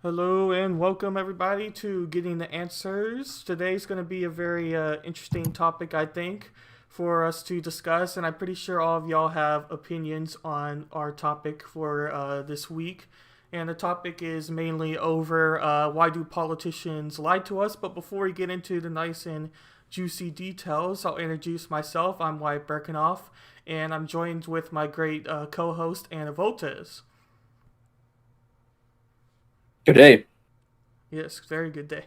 Hello and welcome everybody to Getting the Answers. Today's going to be a very interesting topic, I think, for us to discuss, and I'm pretty sure all of y'all have opinions on our topic for this week. And the topic is mainly over why do politicians lie to us. But before we get into the nice and juicy details, I'll introduce myself. I'm Wyatt Birkenoff, and I'm joined with my great co-host Anavultus. Good day. Yes, very good day.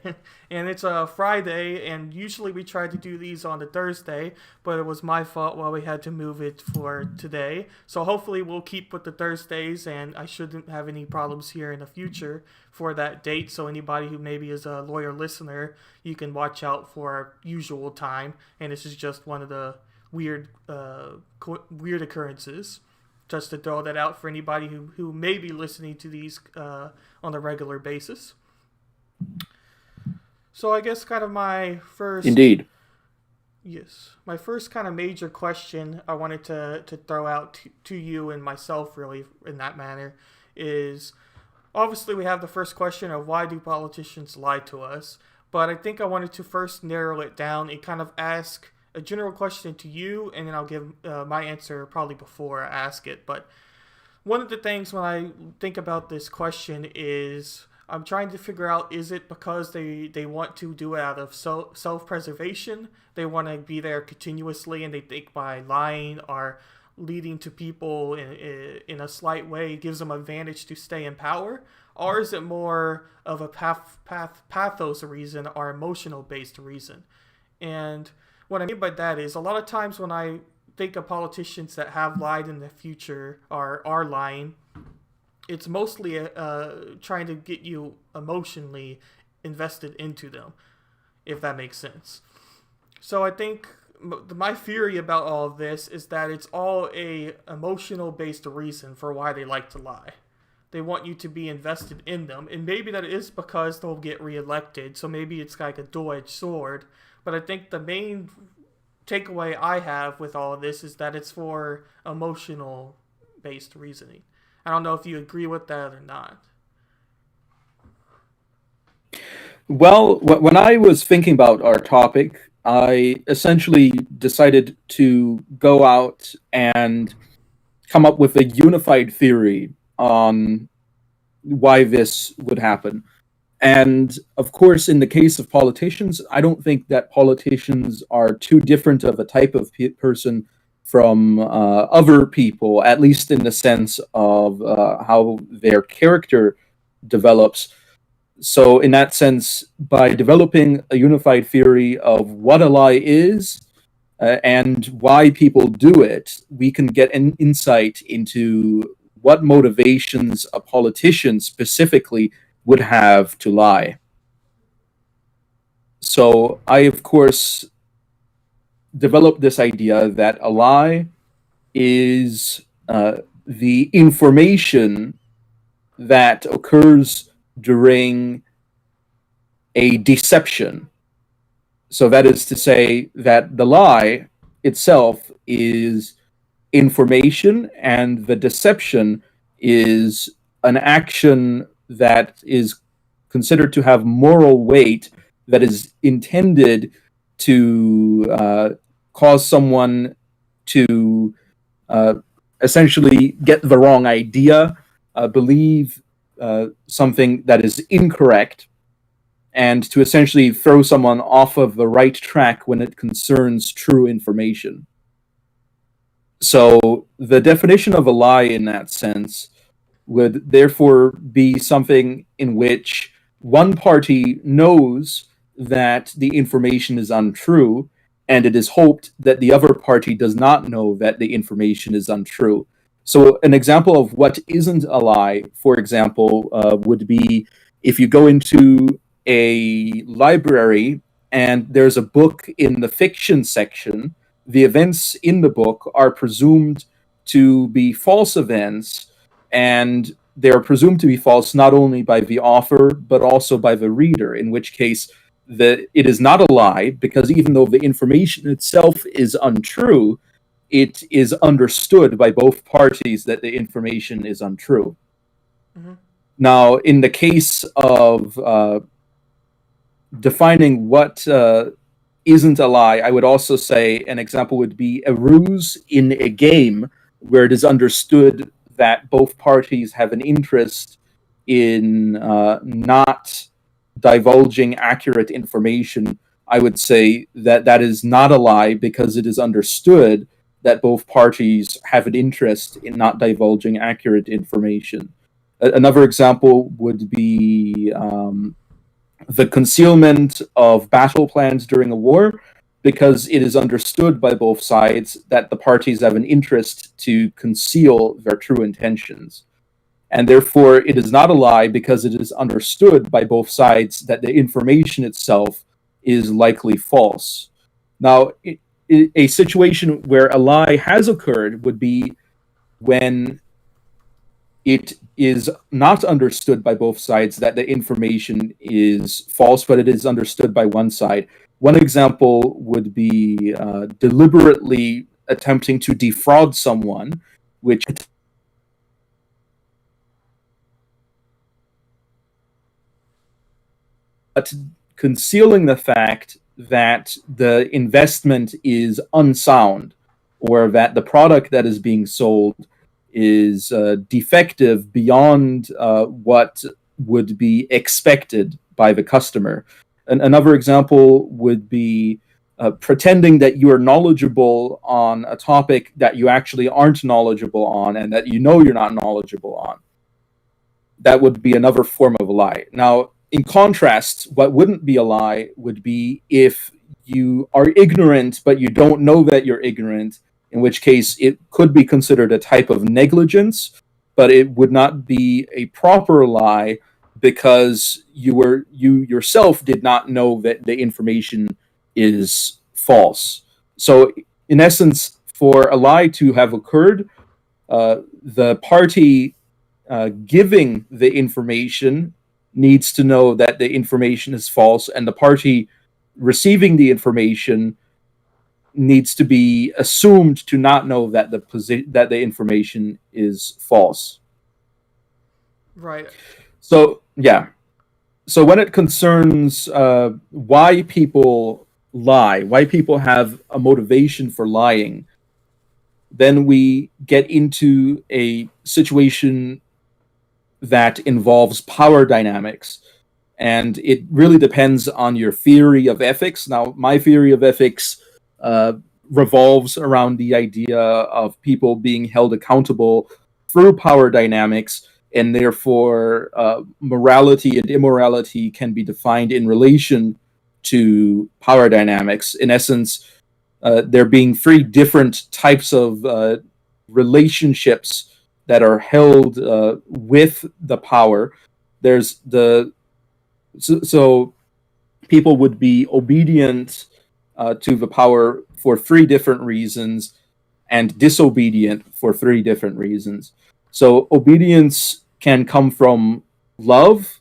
And it's a Friday, and usually we try to do these on a Thursday, but it was my fault while we had to move it for today. So hopefully we'll keep with the Thursdays, and I shouldn't have any problems here in the future for that date. So anybody who maybe is a loyal listener, you can watch out for our usual time. And this is just one of the weird occurrences. Just to throw that out for anybody who may be listening to these on a regular basis. So I guess kind of Indeed. my first kind of major question I wanted to throw out to you and myself really in that manner is obviously we have the first question of why do politicians lie to us, but I think I wanted to first narrow it down and kind of ask a general question to you, and then I'll give my answer probably before I ask it. But one of the things when I think about this question is I'm trying to figure out, is it because they want to do it out of self-preservation? They want to be there continuously, and they think by lying or leading to people in a slight way gives them advantage to stay in power? Or is it more of a pathos reason or emotional based reason? And what I mean by that is a lot of times when I think of politicians that have lied in the future or are lying, it's mostly trying to get you emotionally invested into them, if that makes sense. So I think my theory about all of this is that it's all a emotional based reason for why they like to lie. They want you to be invested in them, and maybe that is because they'll get reelected. So maybe it's like a dual-edged sword. But I think the main takeaway I have with all of this is that it's for emotional based reasoning. I don't know if you agree with that or not. Well, when I was thinking about our topic, I essentially decided to go out and come up with a unified theory on why this would happen. And of course, in the case of politicians, I don't think that politicians are too different of a type of person from other people, at least in the sense of how their character develops. So, in that sense, by developing a unified theory of what a lie is and why people do it, we can get an insight into what motivations a politician specifically would have to lie. So, I, of course, developed this idea that a lie is the information that occurs during a deception. So that is to say that the lie itself is information, and the deception is an action that is considered to have moral weight, that is intended to cause someone to uh, essentially get the wrong idea, believe something that is incorrect, and to essentially throw someone off of the right track when it concerns true information. So the definition of a lie in that sense would therefore be something in which one party knows that the information is untrue, and it is hoped that the other party does not know that the information is untrue. So, an example of what isn't a lie, for example, would be if you go into a library and there's a book in the fiction section, the events in the book are presumed to be false events, and they're presumed to be false not only by the author but also by the reader, in which case it is not a lie, because even though the information itself is untrue, it is understood by both parties that the information is untrue. Mm-hmm. Now, in the case of defining what isn't a lie, I would also say an example would be a ruse in a game where it is understood that both parties have an interest in not divulging accurate information. I would say that that is not a lie because it is understood that both parties have an interest in not divulging accurate information. Another example would be the concealment of battle plans during a war, because it is understood by both sides that the parties have an interest to conceal their true intentions. And therefore, it is not a lie because it is understood by both sides that the information itself is likely false. Now, a situation where a lie has occurred would be when it is not understood by both sides that the information is false, but it is understood by one side. One example would be deliberately attempting to defraud someone, which but concealing the fact that the investment is unsound or that the product that is being sold is defective beyond what would be expected by the customer. Another example would be pretending that you are knowledgeable on a topic that you actually aren't knowledgeable on and that you know you're not knowledgeable on. That would be another form of a lie. Now, in contrast, what wouldn't be a lie would be if you are ignorant, but you don't know that you're ignorant, in which case it could be considered a type of negligence, but it would not be a proper lie because you yourself did not know that the information is false. So, in essence, for a lie to have occurred, the party giving the information needs to know that the information is false, and the party receiving the information needs to be assumed to not know that the information is false. Right. So yeah. So when it concerns why people lie, why people have a motivation for lying, then we get into a situation that involves power dynamics. And it really depends on your theory of ethics. Now, my theory of ethics revolves around the idea of people being held accountable through power dynamics, and therefore morality and immorality can be defined in relation to power dynamics. In essence, there being three different types of relationships that are held with the power. There's so people would be obedient to the power for three different reasons and disobedient for three different reasons. So obedience can come from love,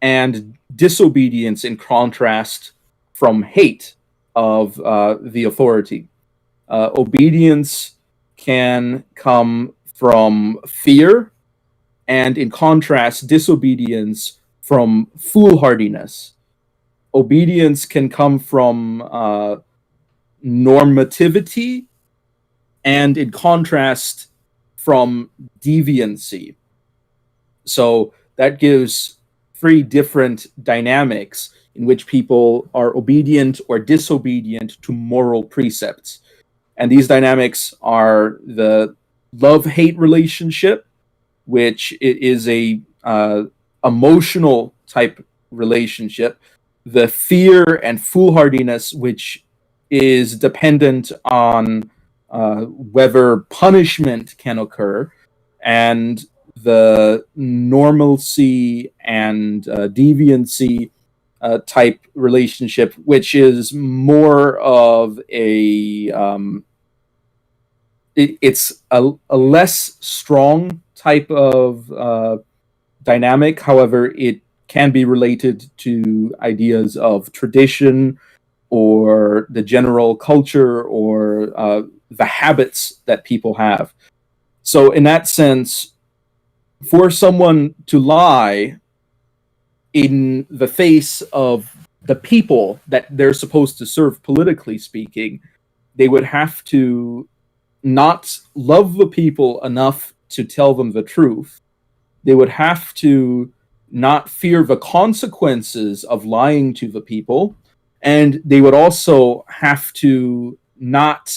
and disobedience, in contrast, from hate of the authority. Obedience can come from fear, and in contrast, disobedience from foolhardiness. Obedience can come from normativity, and in contrast, from deviancy. So that gives three different dynamics in which people are obedient or disobedient to moral precepts. And these dynamics are the love-hate relationship, which is a emotional type relationship, the fear and foolhardiness, which is dependent on whether punishment can occur, and the normalcy and deviancy type relationship, which is more of a it's a less strong type of dynamic. However, it can be related to ideas of tradition or the general culture or the habits that people have. So in that sense, for someone to lie in the face of the people that they're supposed to serve, politically speaking, they would have to not love the people enough to tell them the truth. They would have to not fear the consequences of lying to the people. And they would also have to not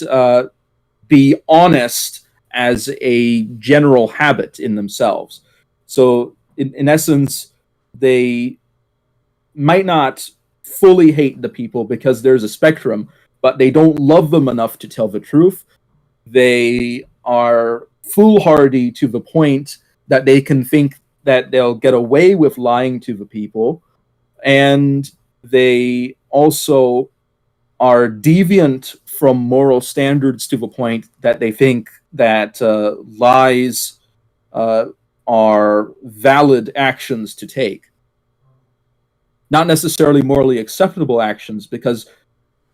be honest as a general habit in themselves. So, in essence, they might not fully hate the people because there's a spectrum, but they don't love them enough to tell the truth. They are foolhardy to the point that they can think that they'll get away with lying to the people. And they also are deviant from moral standards to the point that they think that lies are valid actions to take. Not necessarily morally acceptable actions, because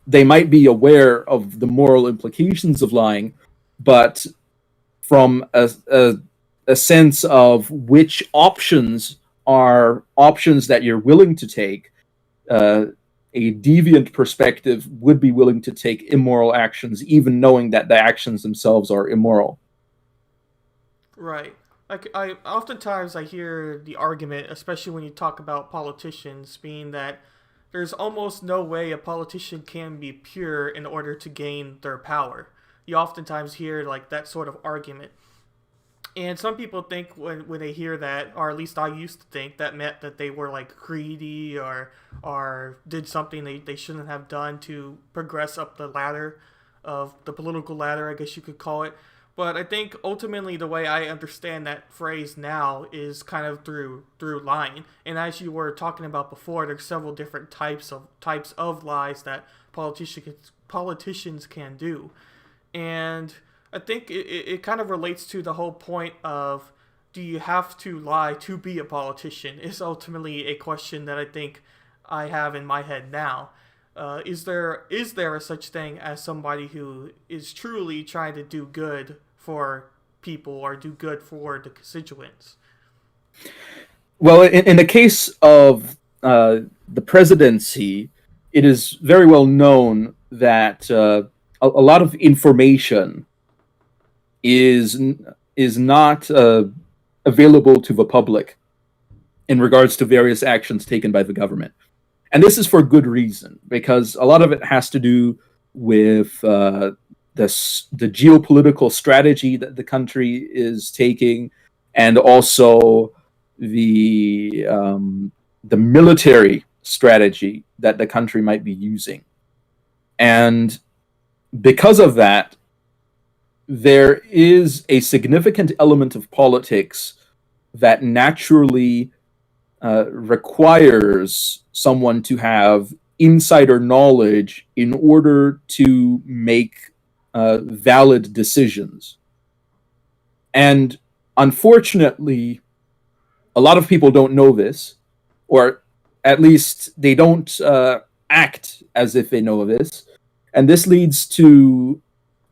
they might be aware of the moral implications of lying, but from a sense of which options are options that you're willing to take, a deviant perspective would be willing to take immoral actions, even knowing that the actions themselves are immoral. Right. Like I oftentimes I hear the argument, especially when you talk about politicians, being that there's almost no way a politician can be pure in order to gain their power. You oftentimes hear like that sort of argument. And some people think when they hear that, or at least I used to think, that meant that they were like greedy or did something they shouldn't have done to progress up the ladder of the political ladder, I guess you could call it. But I think ultimately the way I understand that phrase now is kind of through lying. And as you were talking about before, there's several different types of lies that politicians can do. And I think it kind of relates to the whole point of, do you have to lie to be a politician, is ultimately a question that I think I have in my head now. Is there a such thing as somebody who is truly trying to do good for people or do good for the constituents? Well, in the case of the presidency, it is very well known that a lot of information is not available to the public in regards to various actions taken by the government. And this is for good reason, because a lot of it has to do with the geopolitical strategy that the country is taking, and also the military strategy that the country might be using. And because of that, there is a significant element of politics that naturally requires someone to have insider knowledge in order to make valid decisions. And unfortunately, a lot of people don't know this, or at least they don't act as if they know this. And this leads to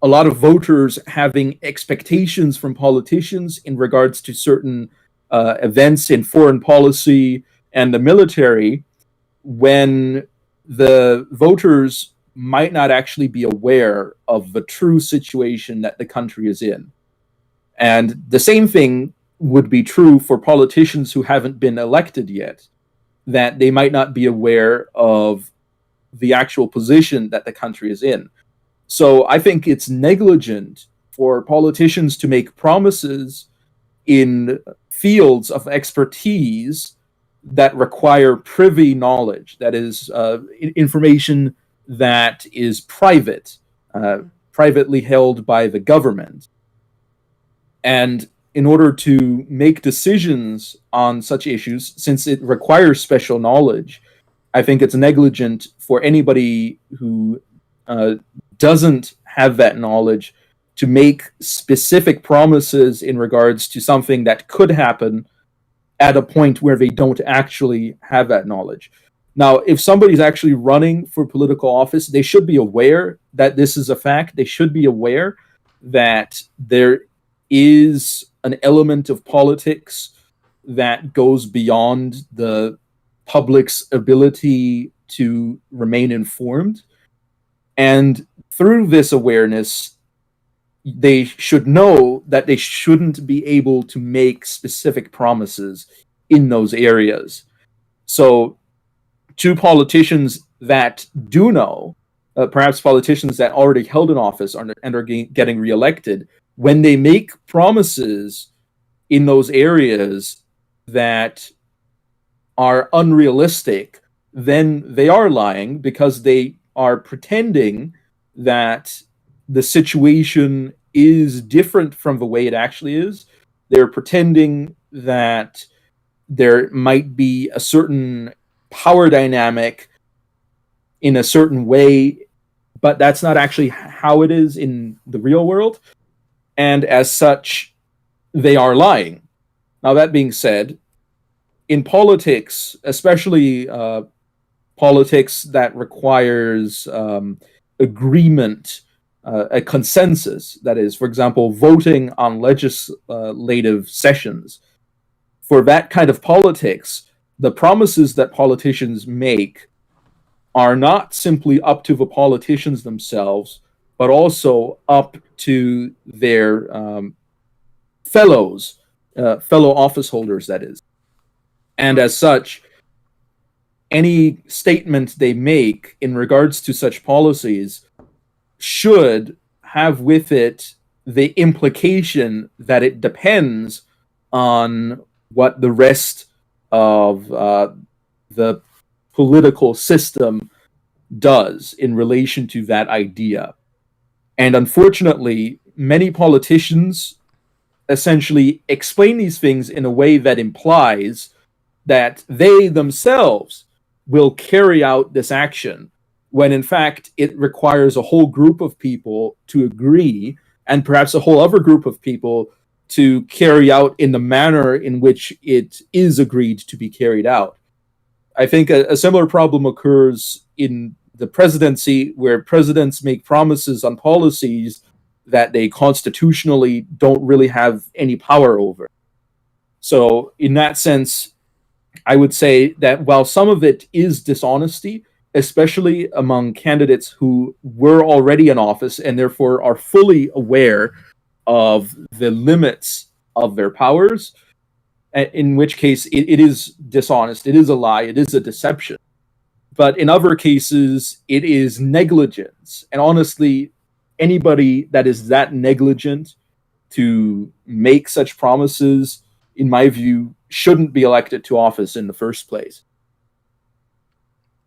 a lot of voters having expectations from politicians in regards to certain events in foreign policy and the military, when the voters might not actually be aware of the true situation that the country is in. And the same thing would be true for politicians who haven't been elected yet, that they might not be aware of the actual position that the country is in. So I think it's negligent for politicians to make promises in fields of expertise that require privy knowledge, that is, information that is private, privately held by the government. And in order to make decisions on such issues, since it requires special knowledge, I think it's negligent for anybody who doesn't have that knowledge to make specific promises in regards to something that could happen at a point where they don't actually have that knowledge. Now, if somebody's actually running for political office, they should be aware that this is a fact. They should be aware that there is an element of politics that goes beyond the public's ability to remain informed. And through this awareness, they should know that they shouldn't be able to make specific promises in those areas. So, to politicians that do know, perhaps politicians that already held an office and are getting reelected, when they make promises in those areas that are unrealistic, then they are lying because they are pretending that the situation is different from the way it actually is. They're pretending that there might be a certain power dynamic in a certain way, but that's not actually how it is in the real world. And as such, they are lying. Now, that being said, in politics, especially politics that requires agreement, a consensus, that is, for example, voting on legislative sessions, for that kind of politics, the promises that politicians make are not simply up to the politicians themselves, but also up to their fellow office holders, that is. And as such, any statement they make in regards to such policies should have with it the implication that it depends on what the rest of the political system does in relation to that idea. And unfortunately, many politicians essentially explain these things in a way that implies that they themselves will carry out this action, when in fact it requires a whole group of people to agree, and perhaps a whole other group of people to carry out in the manner in which it is agreed to be carried out. I think a similar problem occurs in the presidency, where presidents make promises on policies that they constitutionally don't really have any power over. So, in that sense, I would say that while some of it is dishonesty, especially among candidates who were already in office and therefore are fully aware of the limits of their powers, in which case it is dishonest, it is a lie, it is a deception. But in other cases, it is negligence. And honestly, anybody that is that negligent to make such promises, in my view, shouldn't be elected to office in the first place.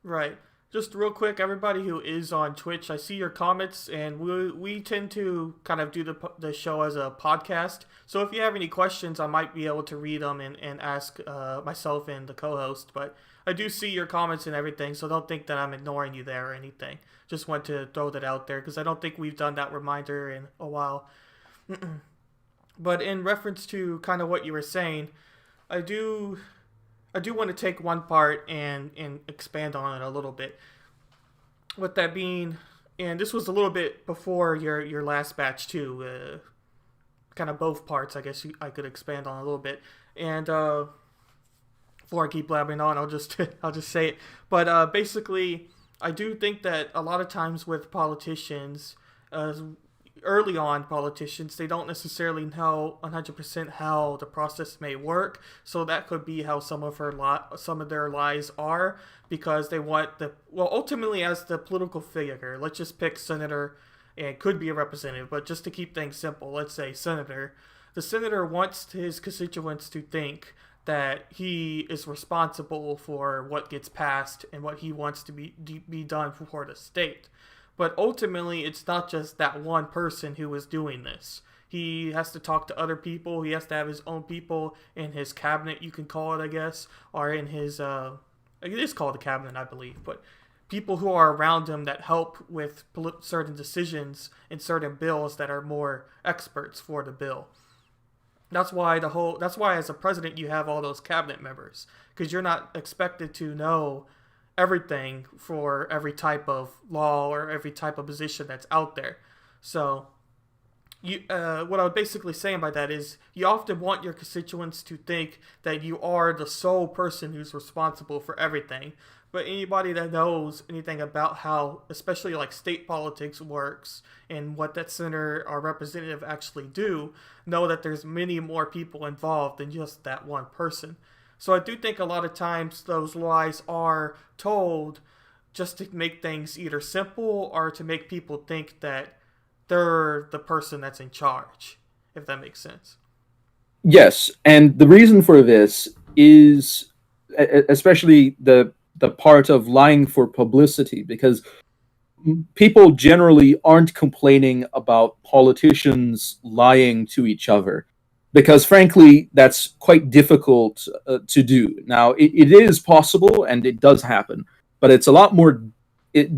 Right. Just real quick, everybody who is on Twitch, I see your comments, and we tend to kind of do the show as a podcast. So if you have any questions, I might be able to read them and ask myself and the co-host. But I do see your comments and everything, so don't think that I'm ignoring you there or anything. Just want to throw that out there because I don't think we've done that reminder in a while. But in reference to kind of what you were saying, I do want to take one part and expand on it a little bit. With that being, and this was a little bit before your last batch too, kind of both parts, I guess I could expand on a little bit. And before I keep blabbering on, I'll just say it. But basically, I do think that a lot of times with politicians, early on politicians, they don't necessarily know 100% how the process may work. So that could be how some of their lies are, because they want ultimately, as the political figure, let's just pick senator, and it could be a representative, but just to keep things simple, let's say senator. The senator wants his constituents to think that he is responsible for what gets passed and what he wants to be done for the state. But ultimately, it's not just that one person who is doing this. He has to talk to other people. He has to have his own people in his cabinet, you can call it, I guess, or in his, it is called a cabinet, I believe, but people who are around him that help with certain decisions and certain bills that are more experts for the bill. That's why as a president you have all those cabinet members, because you're not expected to know everything for every type of law or every type of position that's out there. So what I was basically saying by that is you often want your constituents to think that you are the sole person who's responsible for everything. But anybody that knows anything about how, especially like state politics works and what that senator or representative actually do, know that there's many more people involved than just that one person. So I do think a lot of times those lies are told just to make things either simple or to make people think that they're the person that's in charge, if that makes sense. Yes, and the reason for this is especially the part of lying for publicity, because people generally aren't complaining about politicians lying to each other, because frankly that's quite difficult to do. Now it is possible and it does happen, but it's a lot more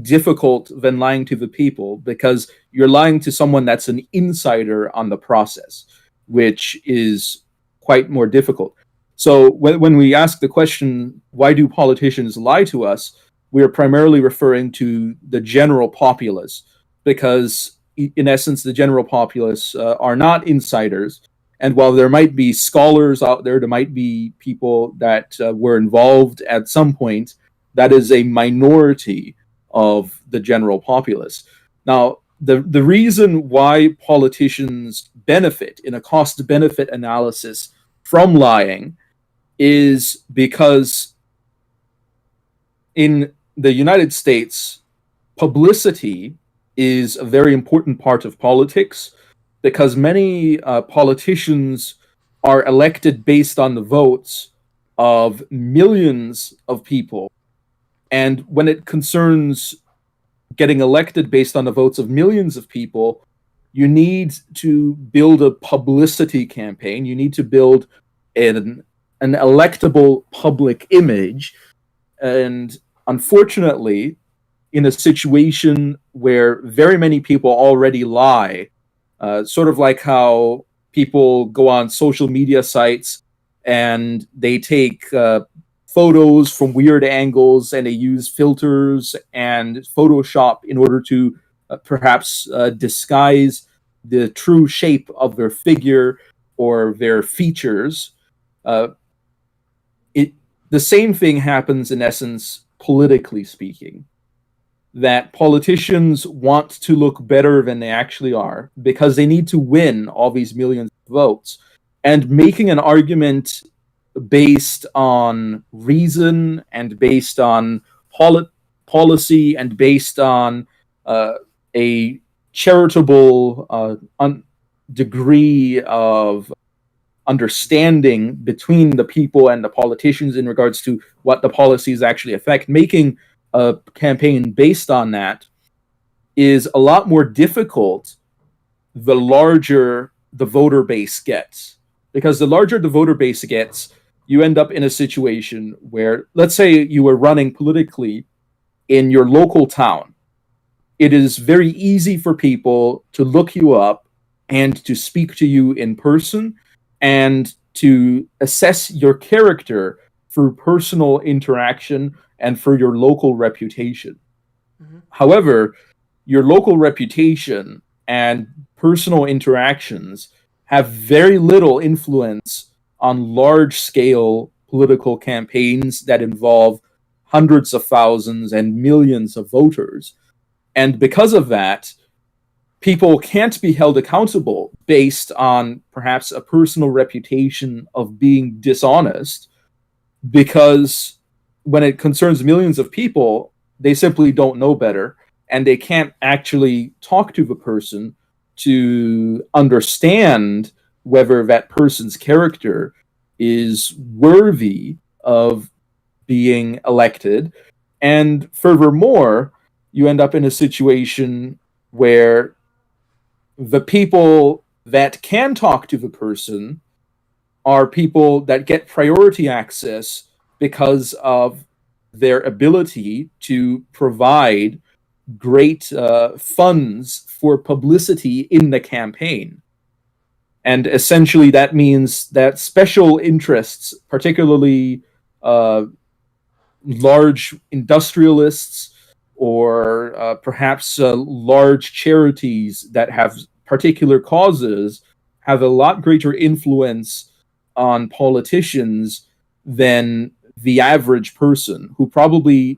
difficult than lying to the people, because you're lying to someone that's an insider on the process, which is quite more difficult. So when we ask the question, why do politicians lie to us, we are primarily referring to the general populace, because in essence the general populace are not insiders. And while there might be scholars out there, there might be people that were involved at some point, that is a minority of the general populace. Now, the reason why politicians benefit in a cost benefit analysis from lying is because in the United States, publicity is a very important part of politics, because many politicians are elected based on the votes of millions of people. And when it concerns getting elected based on the votes of millions of people, you need to build a publicity campaign. You need to build an electable public image. And unfortunately, in a situation where very many people already lie, sort of like how people go on social media sites and they take photos from weird angles and they use filters and Photoshop in order to perhaps disguise the true shape of their figure or their features. Uh, it The same thing happens in essence politically speaking, that politicians want to look better than they actually are because they need to win all these millions of votes. And making an argument based on reason and based on policy and based on a charitable degree of understanding between the people and the politicians in regards to what the policies actually affect, making a campaign based on that is a lot more difficult the larger the voter base gets. Because the larger the voter base gets, you end up in a situation where, let's say you were running politically in your local town. It is very easy for people to look you up and to speak to you in person and to assess your character through personal interaction and for your local reputation. Mm-hmm. However, your local reputation and personal interactions have very little influence on large scale political campaigns that involve hundreds of thousands and millions of voters. And because of that, people can't be held accountable based on perhaps a personal reputation of being dishonest, because when it concerns millions of people, they simply don't know better and they can't actually talk to the person to understand whether that person's character is worthy of being elected. And furthermore, you end up in a situation where the people that can talk to the person are people that get priority access because of their ability to provide great funds for publicity in the campaign. And essentially, that means that special interests, particularly large industrialists or perhaps large charities that have particular causes have a lot greater influence on politicians than the average person who probably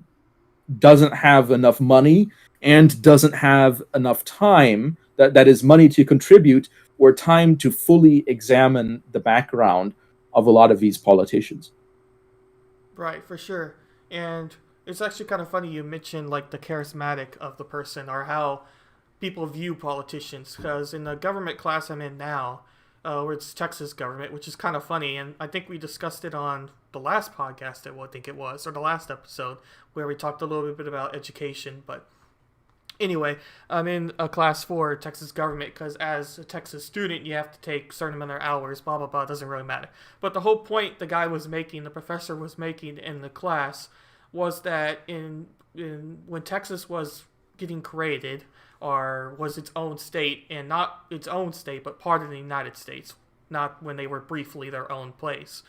doesn't have enough money and doesn't have enough time, that is money to contribute or time to fully examine the background of a lot of these politicians. Right, for sure. And it's actually kind of funny you mentioned like the charismatic of the person or how people view politicians. Because in the government class I'm in now, where it's Texas government, which is kind of funny, and I think we discussed it on the last podcast, I think it was, or the last episode, where we talked a little bit about education. But anyway, I'm in a class for Texas government because as a Texas student, you have to take a certain amount of hours, blah, blah, blah. It doesn't really matter. But the whole point the professor was making in the class was that when Texas was getting created, or was its own state, and not its own state, but part of the United States, not when they were briefly their own place.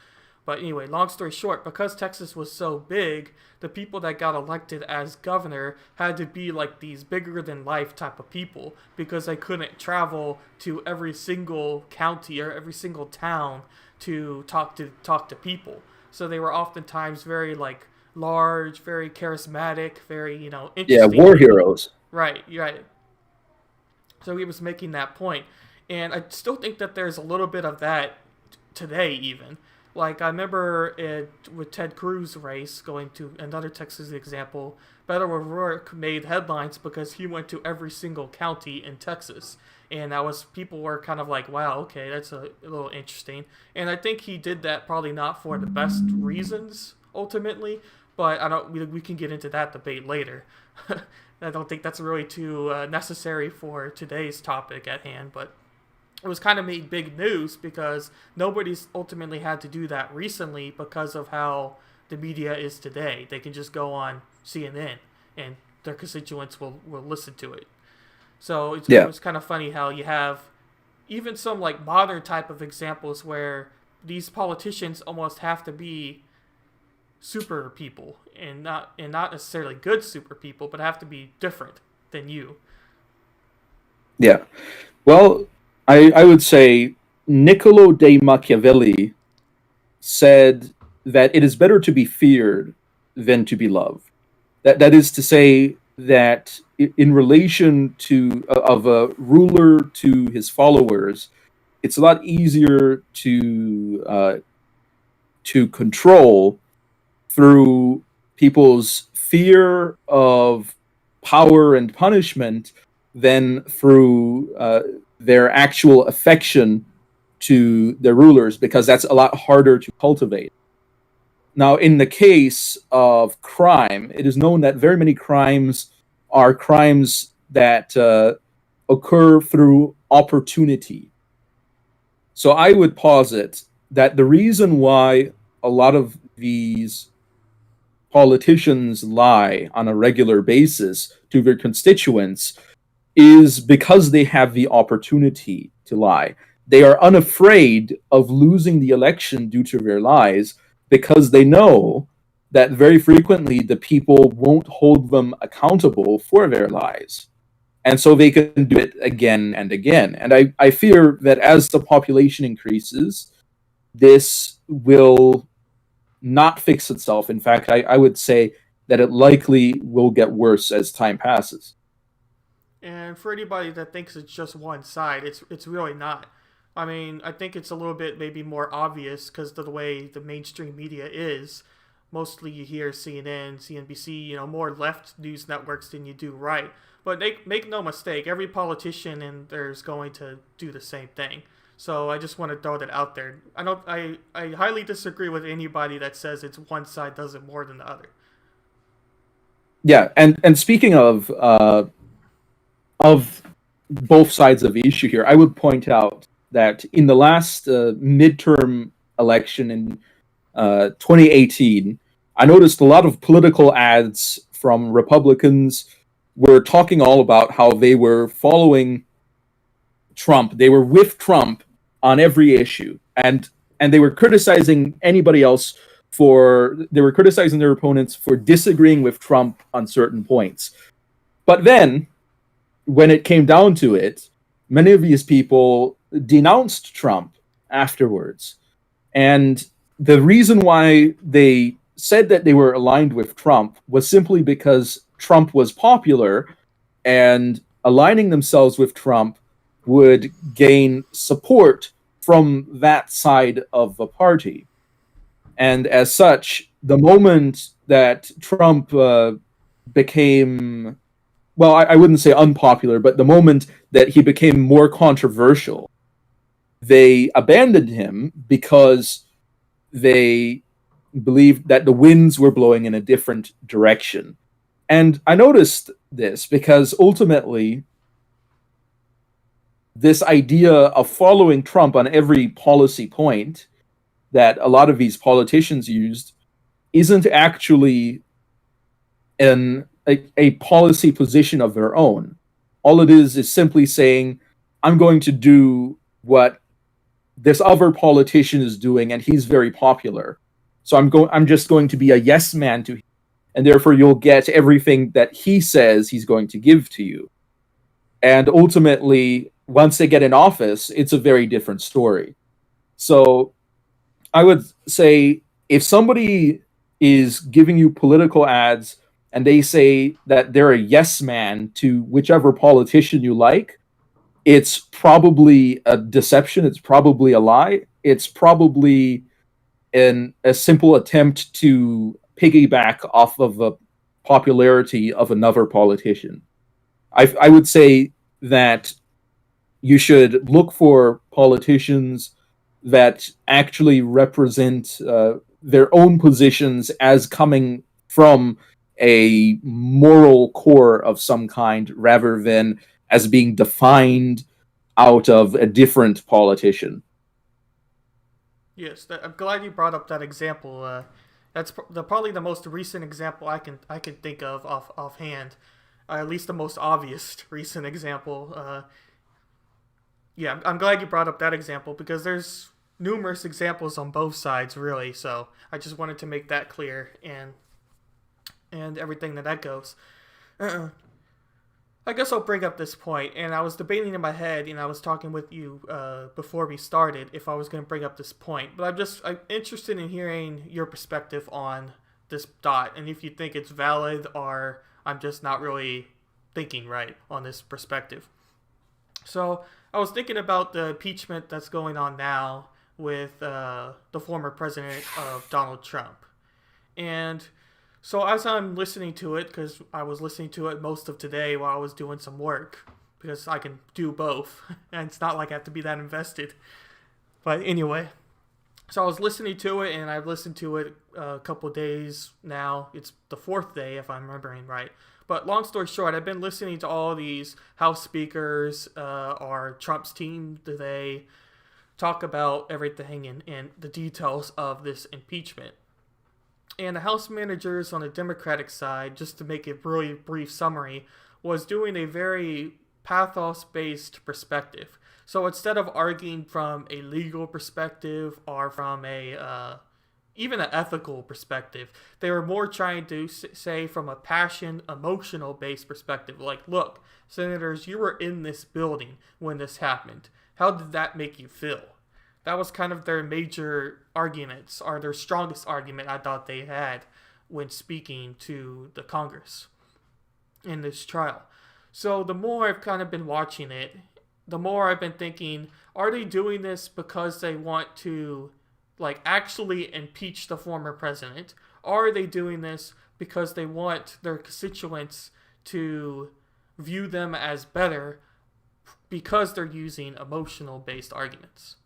But anyway, long story short, because Texas was so big, the people that got elected as governor had to be like these bigger than life type of people because they couldn't travel to every single county or every single town to talk to people. So they were oftentimes very like large, very charismatic, very, Yeah, interesting war people. heroes. Right, right. So he was making that point. And I still think that there's a little bit of that today, even. Like, I remember with Ted Cruz race, going to another Texas example, Beto O'Rourke made headlines because he went to every single county in Texas. And people were kind of like, wow, okay, that's a little interesting. And I think he did that probably not for the best reasons, ultimately. But we can get into that debate later. I don't think that's really too necessary for today's topic at hand, but it was kind of made big news because nobody's ultimately had to do that recently because of how the media is today. They can just go on CNN and their constituents will listen to it. So it was kind of funny how you have even some like modern type of examples where these politicians almost have to be super people and not necessarily good super people, but have to be different than you. Yeah. Well, I would say Niccolo de Machiavelli said that it is better to be feared than to be loved. That is to say that in relation to of a ruler to his followers, it's a lot easier to control through people's fear of power and punishment than through their actual affection to their rulers, because that's a lot harder to cultivate. Now, in the case of crime, it is known that very many crimes are crimes that occur through opportunity. So I would posit that the reason why a lot of these politicians lie on a regular basis to their constituents is because they have the opportunity to lie. They are unafraid of losing the election due to their lies because they know that very frequently the people won't hold them accountable for their lies. And so they can do it again and again. And I fear that as the population increases, this will not fix itself. In fact, I would say that it likely will get worse as time passes. And for anybody that thinks it's just one side, it's really not. I mean, I think it's a little bit maybe more obvious because of the way the mainstream media is. Mostly you hear CNN, CNBC, more left news networks than you do right. But make no mistake, every politician in there is going to do the same thing. So I just want to throw that out there. I highly disagree with anybody that says it's one side does it more than the other. Yeah, and speaking of both sides of the issue here, I would point out that in the last midterm election in 2018, I noticed a lot of political ads from Republicans were talking all about how they were following Trump. They were with Trump on every issue, and they were criticizing anybody else they were criticizing their opponents for disagreeing with Trump on certain points. But then when it came down to it, many of these people denounced Trump afterwards. And the reason why they said that they were aligned with Trump was simply because Trump was popular, and aligning themselves with Trump would gain support from that side of the party. And as such, the moment that Trump became, well, I wouldn't say unpopular, but the moment that he became more controversial, they abandoned him because they believed that the winds were blowing in a different direction. And I noticed this because ultimately, this idea of following Trump on every policy point that a lot of these politicians used isn't actually a policy position of their own. All it is simply saying, I'm going to do what this other politician is doing, and he's very popular. So I'm just going to be a yes man to him, and therefore you'll get everything that he says he's going to give to you. And ultimately, once they get in office, it's a very different story. So I would say if somebody is giving you political ads and they say that they're a yes man to whichever politician you like, it's probably a deception. It's probably a lie. It's probably a simple attempt to piggyback off of the popularity of another politician. I would say that you should look for politicians that actually represent their own positions as coming from a moral core of some kind rather than as being defined out of a different politician. Yes, I'm glad you brought up that example. That's probably the most recent example I can think of offhand, at least the most obvious recent example. Yeah, I'm glad you brought up that example because there's numerous examples on both sides, really. So I just wanted to make that clear and everything that goes. I guess I'll bring up this point, and I was debating in my head, and I was talking with you before we started if I was going to bring up this point, but I'm interested in hearing your perspective on this dot, and if you think it's valid or I'm just not really thinking right on this perspective. So I was thinking about the impeachment that's going on now with the former president of Donald Trump, and so as I'm listening to it, because I was listening to it most of today while I was doing some work, because I can do both, and it's not like I have to be that invested. But anyway, so I was listening to it, and I've listened to it a couple of days now. It's the fourth day, if I'm remembering right. But long story short, I've been listening to all these House speakers or Trump's team today talk about everything and the details of this impeachment. And the House managers on the Democratic side, just to make a really brief summary, was doing a very pathos-based perspective. So instead of arguing from a legal perspective or from a even an ethical perspective, they were more trying to say from a passion, emotional-based perspective. Like, look, senators, you were in this building when this happened. How did that make you feel? That was kind of their major arguments, or their strongest argument I thought they had when speaking to the Congress in this trial. So the more I've kind of been watching it, the more I've been thinking, are they doing this because they want to actually impeach the former president? Or are they doing this because they want their constituents to view them as better because they're using emotional-based arguments?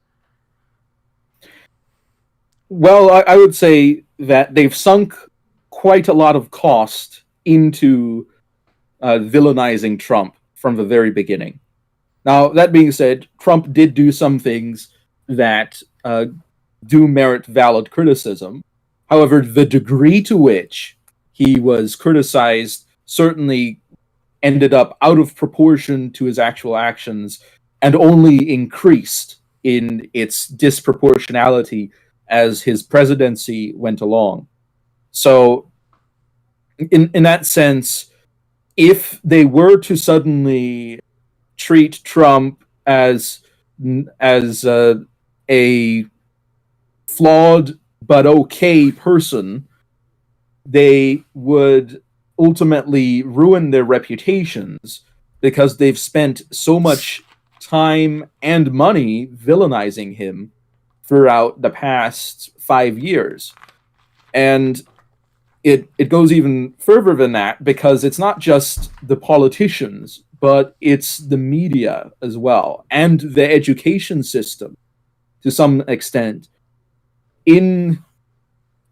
Well, I would say that they've sunk quite a lot of cost into villainizing Trump from the very beginning. Now, that being said, Trump did do some things that do merit valid criticism. However, the degree to which he was criticized certainly ended up out of proportion to his actual actions and only increased in its disproportionality as his presidency went along. So, in that sense, if they were to suddenly treat Trump as a flawed but okay person, they would ultimately ruin their reputations because they've spent so much time and money villainizing him throughout the past 5 years. And it goes even further than that because it's not just the politicians, but it's the media as well and the education system to some extent. In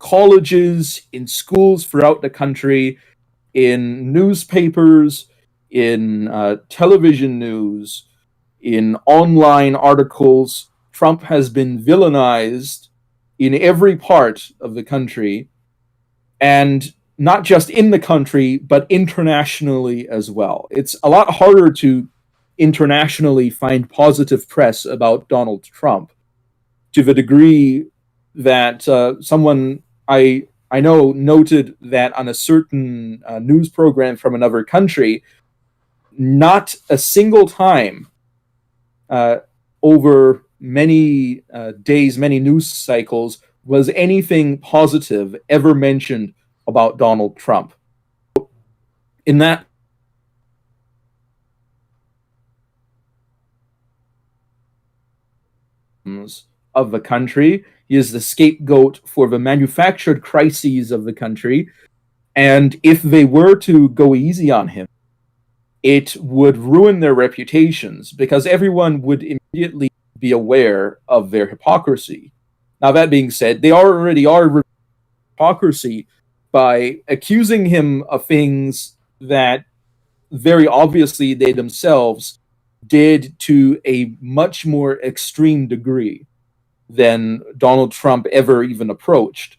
colleges, in schools throughout the country, in newspapers, in television news, in online articles, Trump has been villainized in every part of the country, and not just in the country, but internationally as well. It's a lot harder to internationally find positive press about Donald Trump to the degree that someone I know noted that on a certain news program from another country, not a single time uh, over many days, many news cycles, was anything positive ever mentioned about Donald Trump. In that of the country, he is the scapegoat for the manufactured crises of the country. And if they were to go easy on him, it would ruin their reputations because everyone would immediately be aware of their hypocrisy. Now, that being said, they already are hypocrisy by accusing him of things that very obviously they themselves did to a much more extreme degree than Donald Trump ever even approached.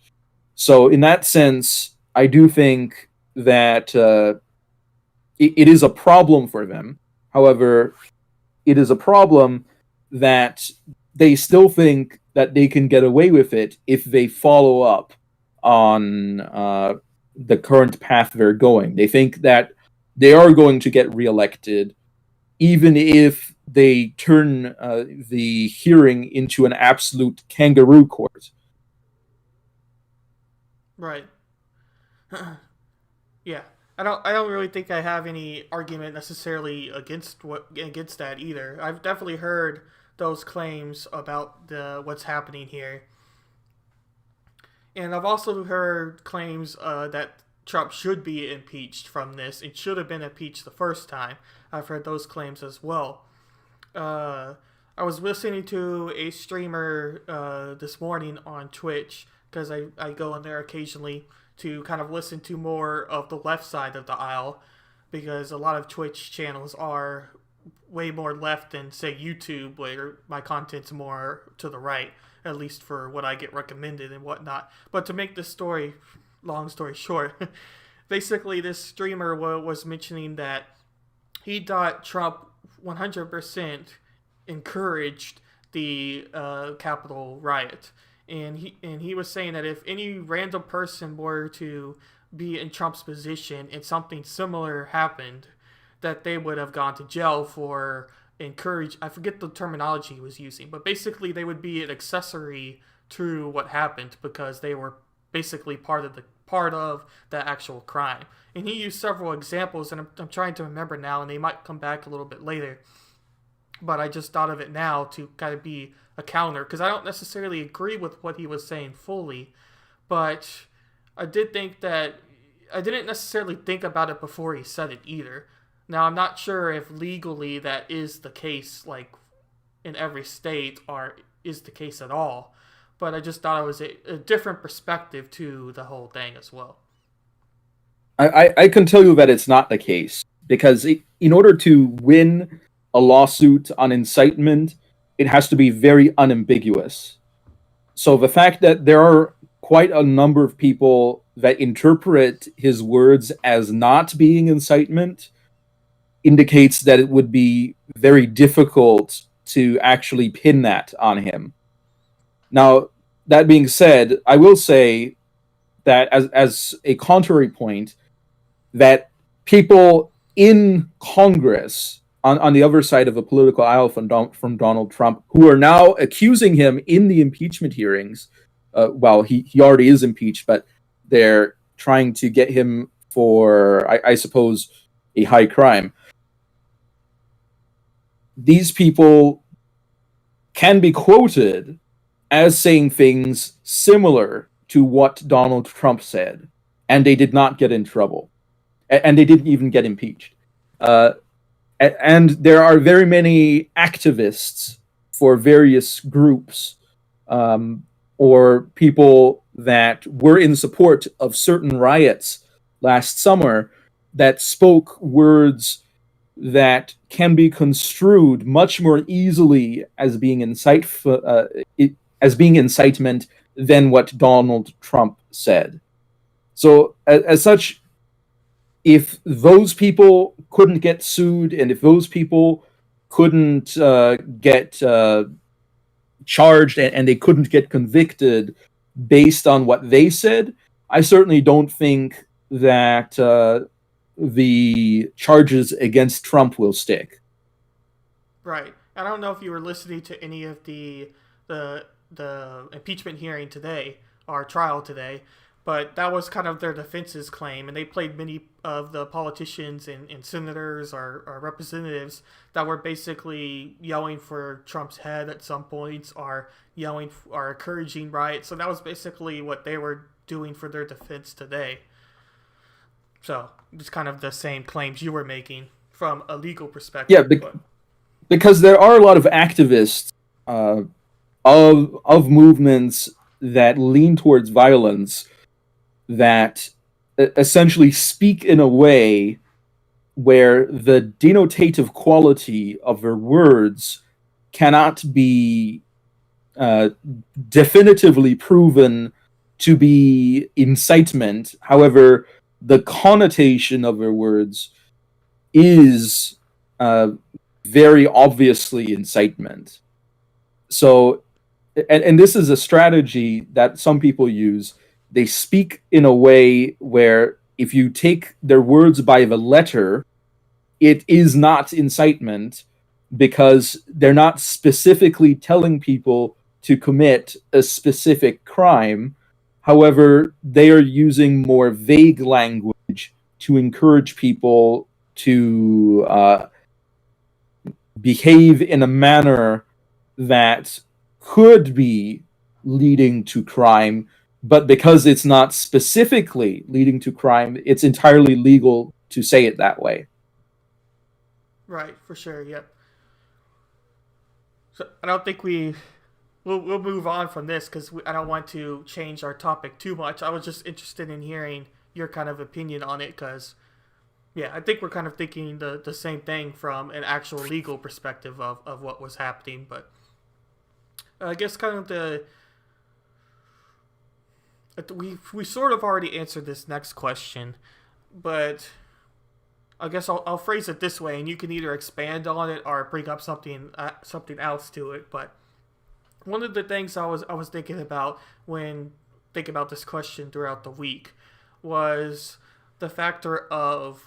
So, in that sense, I do think that it is a problem for them. However, it is a problem that they still think that they can get away with it if they follow up on the current path they're going. They think that they are going to get reelected, even if they turn the hearing into an absolute kangaroo court. Right. Yeah. I don't really think I have any argument necessarily against that either. I've definitely heard those claims about the what's happening here. And I've also heard claims that Trump should be impeached from this. It should have been impeached the first time. I've heard those claims as well. Uh, I was listening to a streamer this morning on Twitch because I go in there occasionally to kind of listen to more of the left side of the aisle because a lot of Twitch channels are way more left than, say, YouTube, where my content's more to the right, at least for what I get recommended and whatnot. But to make this long story short, basically this streamer was mentioning that he thought Trump 100% encouraged the Capitol riot, and he was saying that if any random person were to be in Trump's position and something similar happened, that they would have gone to jail for encourage. I forget the terminology he was using, but basically they would be an accessory to what happened because they were basically part of the actual crime. And he used several examples, and I'm trying to remember now, and they might come back a little bit later. But I just thought of it now to kind of be a counter, because I don't necessarily agree with what he was saying fully, but I didn't necessarily think about it before he said it either. Now, I'm not sure if legally that is the case, like in every state, or is the case at all, but I just thought it was a different perspective to the whole thing as well. I can tell you that it's not the case because in order to win a lawsuit on incitement, it has to be very unambiguous. So the fact that there are quite a number of people that interpret his words as not being incitement indicates that it would be very difficult to actually pin that on him. Now, that being said, I will say that as a contrary point, that people in Congress on the other side of a political aisle from Donald Trump, who are now accusing him in the impeachment hearings. Well, he already is impeached, but they're trying to get him for, I suppose, a high crime. These people can be quoted as saying things similar to what Donald Trump said, and they did not get in trouble, and they didn't even get impeached. And there are very many activists for various groups, or people that were in support of certain riots last summer that spoke words that can be construed much more easily as being incitement than what Donald Trump said. So, as such, if those people couldn't get sued, and if those people couldn't get charged, and they couldn't get convicted based on what they said, I certainly don't think that the charges against Trump will stick. Right. I don't know if you were listening to any of the impeachment hearing today, or trial today, but that was kind of their defense's claim, and they played many of the politicians and senators or representatives that were basically yelling for Trump's head at some points, or yelling or encouraging riots. So that was basically what they were doing for their defense today. So it's kind of the same claims you were making from a legal perspective. Yeah, because there are a lot of activists of movements that lean towards violence that essentially speak in a way where the denotative quality of their words cannot be definitively proven to be incitement. However, the connotation of their words is very obviously incitement. So, and this is a strategy that some people use. They speak in a way where if you take their words by the letter, it is not incitement, because they're not specifically telling people to commit a specific crime. However, they are using more vague language to encourage people to behave in a manner that could be leading to crime, but because it's not specifically leading to crime, it's entirely legal to say it that way. Right, for sure, yep. So I don't think we'll move on from this, because I don't want to change our topic too much. I was just interested in hearing your kind of opinion on it, because, yeah, I think we're kind of thinking the same thing from an actual legal perspective of what was happening. But I guess kind of we sort of already answered this next question, but I guess I'll phrase it this way, and you can either expand on it or bring up something else to it. But one of the things I was thinking about when thinking about this question throughout the week was the factor of,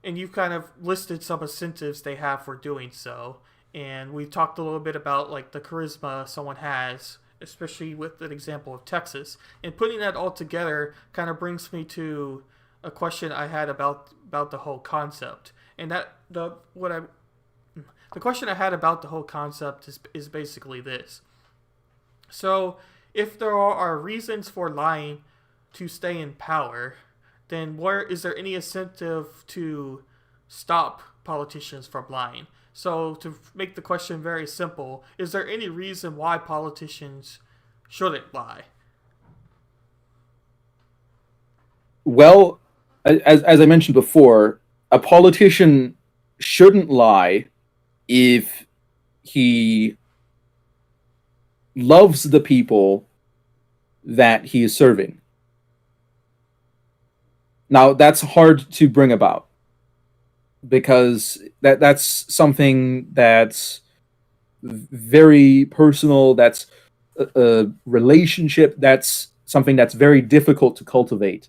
and you've kind of listed some incentives they have for doing so, and we've talked a little bit about like the charisma someone has, especially with an example of Texas. And putting that all together kind of brings me to a question I had about the whole concept. And the question I had about the whole concept is basically this. So, if there are reasons for lying to stay in power, then where is there any incentive to stop politicians from lying? So, to make the question very simple, is there any reason why politicians shouldn't lie? Well, as I mentioned before, a politician shouldn't lie if he loves the people that he is serving. Now, that's hard to bring about, because that's something that's very personal, that's a relationship, that's something that's very difficult to cultivate.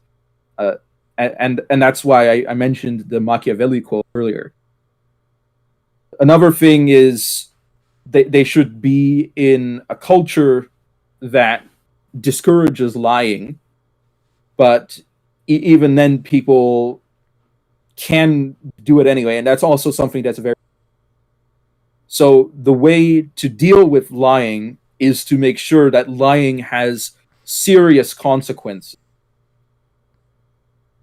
And that's why I mentioned the Machiavelli quote earlier. Another thing is they should be in a culture that discourages lying, but even then people can do it anyway, and that's also something that's very. So the way to deal with lying is to make sure that lying has serious consequences.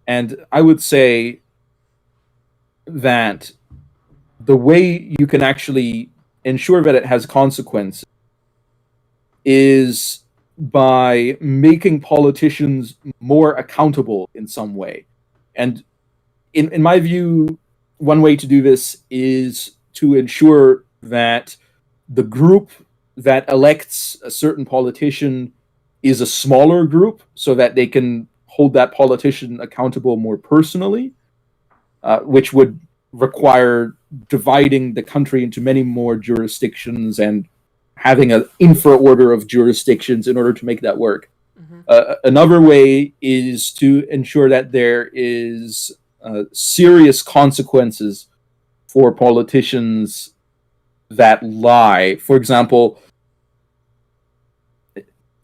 And I would say that the way you can actually ensure that it has consequences is by making politicians more accountable in some way. And in my view, one way to do this is to ensure that the group that elects a certain politician is a smaller group so that they can hold that politician accountable more personally, which would require dividing the country into many more jurisdictions and having an infra order of jurisdictions in order to make that work. Mm-hmm. Another way is to ensure that there is serious consequences for politicians that lie. For example,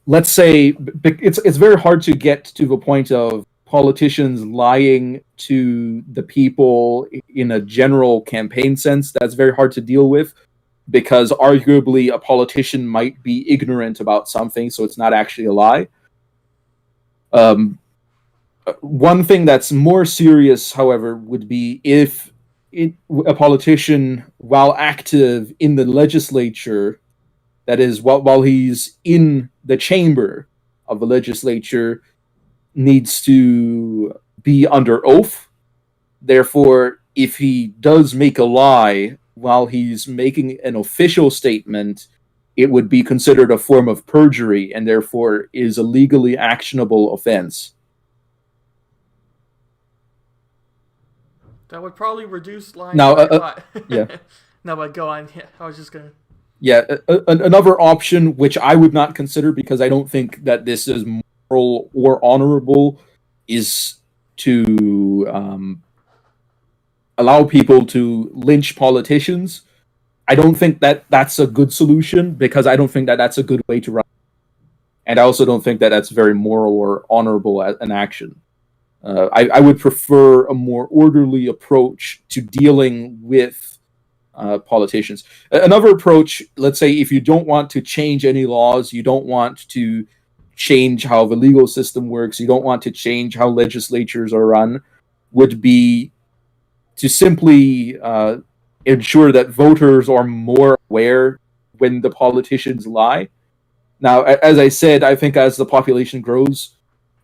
let's say it's very hard to get to the point of politicians lying to the people in a general campaign sense. That's very hard to deal with because arguably a politician might be ignorant about something, so it's not actually a lie. One thing that's more serious, however, would be if a politician, while active in the legislature, that is, while he's in the chamber of the legislature, needs to be under oath. Therefore, if he does make a lie while he's making an official statement, it would be considered a form of perjury and therefore is a legally actionable offense. That would probably reduce lying Now, by a lot. yeah. No, but go on. Yeah, I was just going to. Yeah, another option, which I would not consider because I don't think that this is moral or honorable, is to allow people to lynch politicians. I don't think that that's a good solution because I don't think that that's a good way to run. And I also don't think that that's very moral or honorable an action. I would prefer a more orderly approach to dealing with politicians. Another approach, let's say if you don't want to change any laws, you don't want to change how the legal system works, you don't want to change how legislatures are run, would be to simply ensure that voters are more aware when the politicians lie. Now, as I said, I think as the population grows,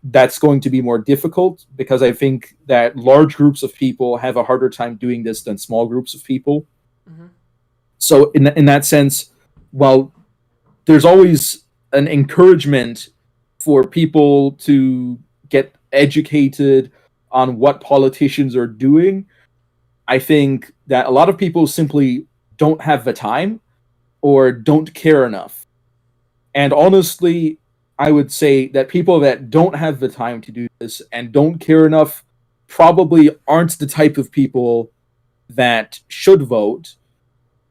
that's going to be more difficult because I think that large groups of people have a harder time doing this than small groups of people. Mm-hmm. So in that sense, while there's always an encouragement for people to get educated on what politicians are doing, I think that a lot of people simply don't have the time or don't care enough. And honestly, I would say that people that don't have the time to do this and don't care enough probably aren't the type of people that should vote.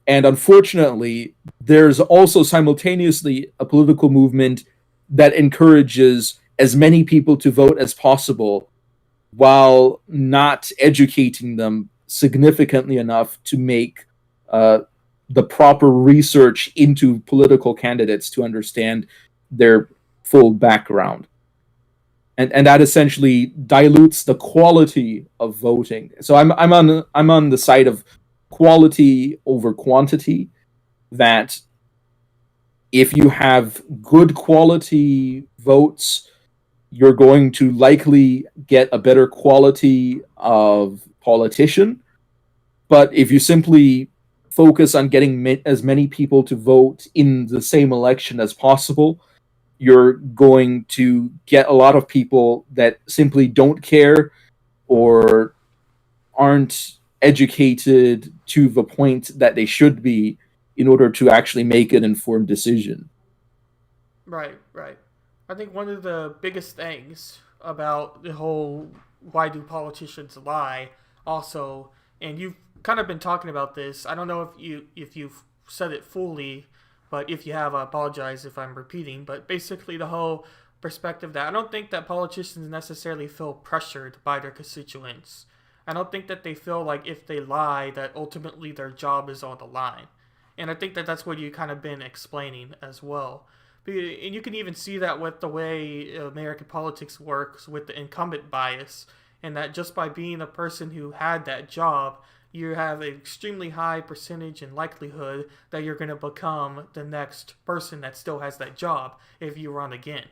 And unfortunately, there's also simultaneously a political movement that encourages as many people to vote as possible while not educating them significantly enough to make the proper research into political candidates to understand their full background. And that essentially dilutes the quality of voting. So I'm on the side of quality over quantity, that if you have good quality votes, you're going to likely get a better quality of politician. But if you simply focus on getting as many people to vote in the same election as possible, you're going to get a lot of people that simply don't care or aren't educated to the point that they should be in order to actually make an informed decision. Right, right. I think one of the biggest things about the whole why do politicians lie also, and you've kind of been talking about this. I don't know if you've said it fully, but if you have, I apologize if I'm repeating. But basically, the whole perspective that I don't think that politicians necessarily feel pressured by their constituents. I don't think that they feel like if they lie that ultimately their job is on the line. And I think that that's what you kind of been explaining as well. And you can even see that with the way American politics works with the incumbent bias, and that just by being a person who had that job, you have an extremely high percentage and likelihood that you're going to become the next person that still has that job if you run again.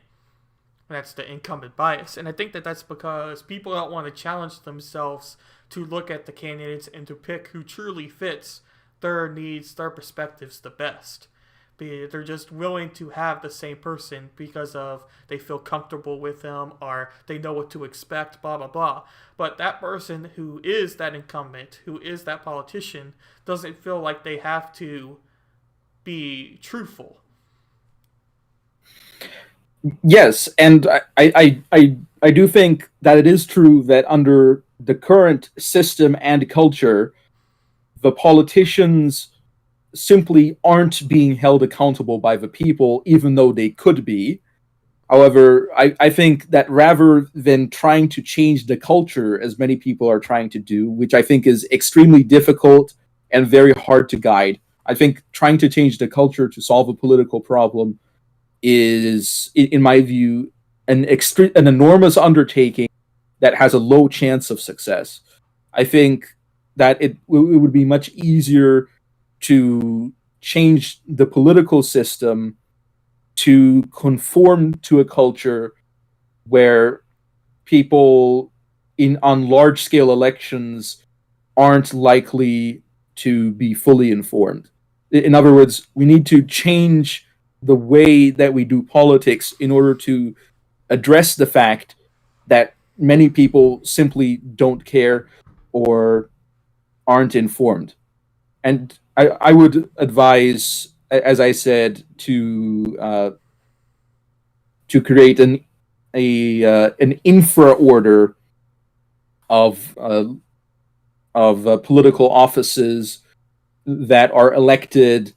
That's the incumbent bias. And I think that that's because people don't want to challenge themselves to look at the candidates and to pick who truly fits their needs, their perspectives the best. They're just willing to have the same person because of they feel comfortable with them or they know what to expect, blah, blah, blah. But that person who is that incumbent, who is that politician, doesn't feel like they have to be truthful. Yes, and I do think that it is true that under the current system and culture, the politicians simply aren't being held accountable by the people, even though they could be. However, I think that rather than trying to change the culture, as many people are trying to do, which I think is extremely difficult and very hard to guide, I think trying to change the culture to solve a political problem is, in my view, an enormous undertaking that has a low chance of success. I think that it would be much easier to change the political system to conform to a culture where people in on large scale elections aren't likely to be fully informed. In other words, we need to change the way that we do politics in order to address the fact that many people simply don't care or aren't informed. And I would advise, as I said, to create an infra order of political offices that are elected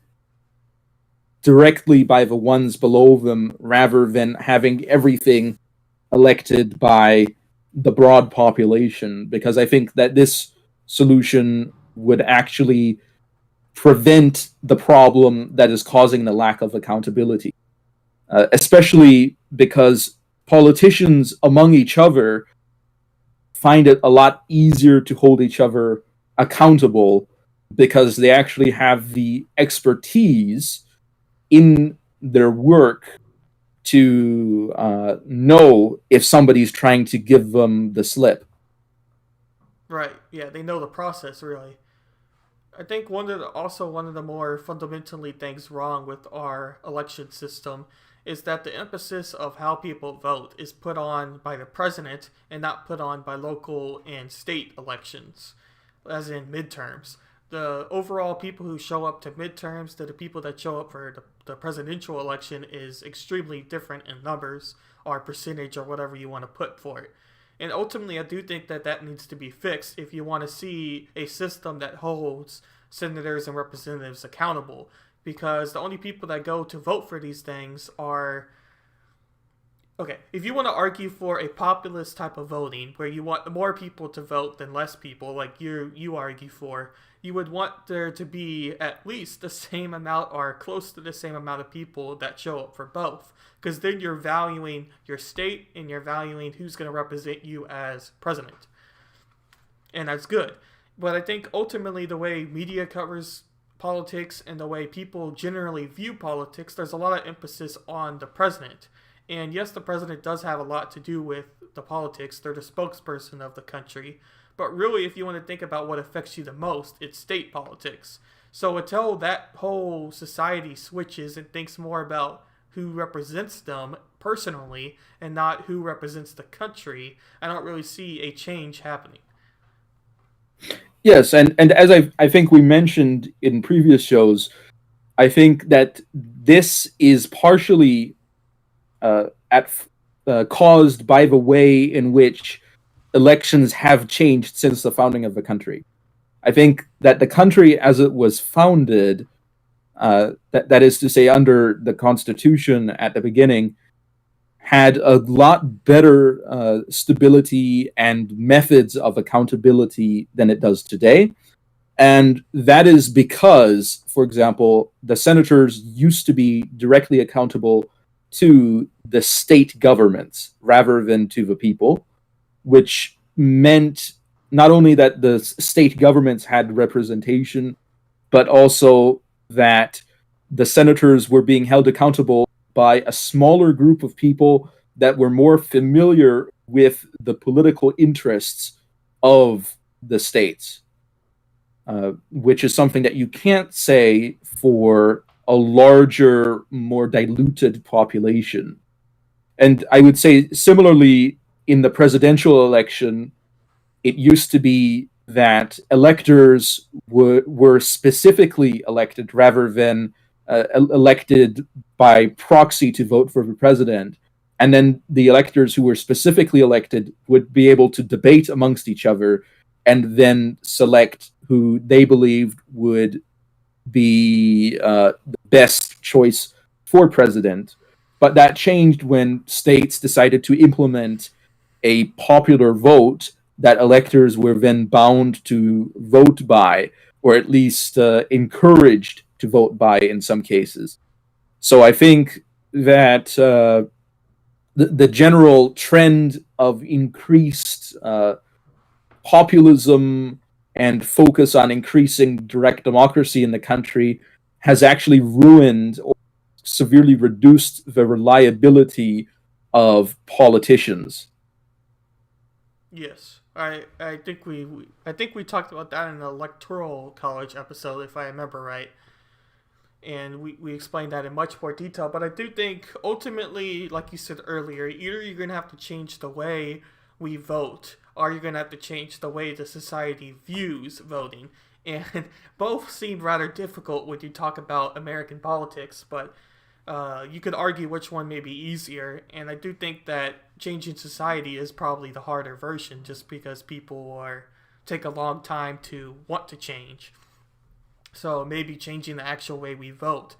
directly by the ones below them, rather than having everything elected by the broad population. Because I think that this solution would actually prevent the problem that is causing the lack of accountability, especially because politicians among each other find it a lot easier to hold each other accountable because they actually have the expertise in their work to know if somebody's trying to give them the slip. Right. Yeah, they know the process really. I think one of the more fundamentally things wrong with our election system is that the emphasis of how people vote is put on by the president and not put on by local and state elections, as in midterms. The overall people who show up to midterms to the people that show up for the presidential election is extremely different in numbers or percentage or whatever you want to put for it. And ultimately, I do think that that needs to be fixed if you want to see a system that holds senators and representatives accountable. Because the only people that go to vote for these things are. Okay, if you want to argue for a populist type of voting where you want more people to vote than less people, like you argue for, you would want there to be at least the same amount or close to the same amount of people that show up for both. Because then you're valuing your state and you're valuing who's going to represent you as president. And that's good. But I think ultimately the way media covers politics and the way people generally view politics, there's a lot of emphasis on the president. And yes, the president does have a lot to do with the politics. They're the spokesperson of the country. But really, if you want to think about what affects you the most, it's state politics. So until that whole society switches and thinks more about who represents them personally and not who represents the country, I don't really see a change happening. Yes, and as I think we mentioned in previous shows, I think that this is partially at caused by the way in which elections have changed since the founding of the country. I think that the country as it was founded, that is to say, under the Constitution at the beginning, had a lot better stability and methods of accountability than it does today. And that is because, for example, the senators used to be directly accountable to the state governments rather than to the people, which meant not only that the state governments had representation, but also that the senators were being held accountable by a smaller group of people that were more familiar with the political interests of the states, which is something that you can't say for a larger, more diluted population. And I would say similarly in the presidential election, it used to be that electors were specifically elected rather than elected by proxy to vote for the president. And then the electors who were specifically elected would be able to debate amongst each other and then select who they believed would be the best choice for president. But that changed when states decided to implement a popular vote that electors were then bound to vote by, or at least encouraged to vote by in some cases. So I think that the general trend of increased populism and focus on increasing direct democracy in the country has actually ruined or severely reduced the reliability of politicians. Yes, I think I think we talked about that in the electoral college episode, if I remember right, and we explained that in much more detail. But I do think ultimately, like you said earlier, either you're gonna have to change the way we vote, or you're gonna have to change the way the society views voting. And both seem rather difficult when you talk about American politics, but you could argue which one may be easier. And I do think that changing society is probably the harder version, just because people are take a long time to want to change. So maybe changing the actual way we vote.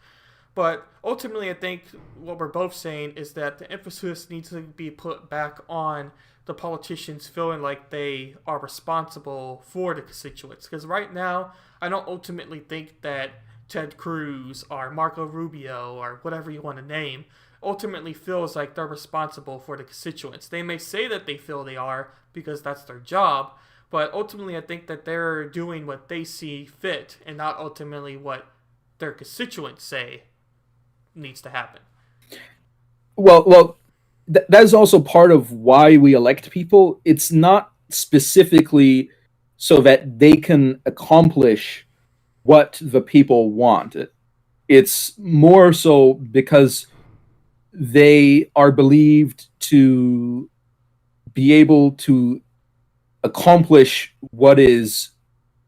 But ultimately, I think what we're both saying is that the emphasis needs to be put back on the politicians feeling like they are responsible for the constituents. Because right now, I don't ultimately think that Ted Cruz or Marco Rubio or whatever you want to name ultimately feels like they're responsible for the constituents. They may say that they feel they are because that's their job, but ultimately I think that they're doing what they see fit and not ultimately what their constituents say needs to happen. Well, that is also part of why we elect people. It's not specifically so that they can accomplish what the people want. It's more so because they are believed to be able to accomplish what is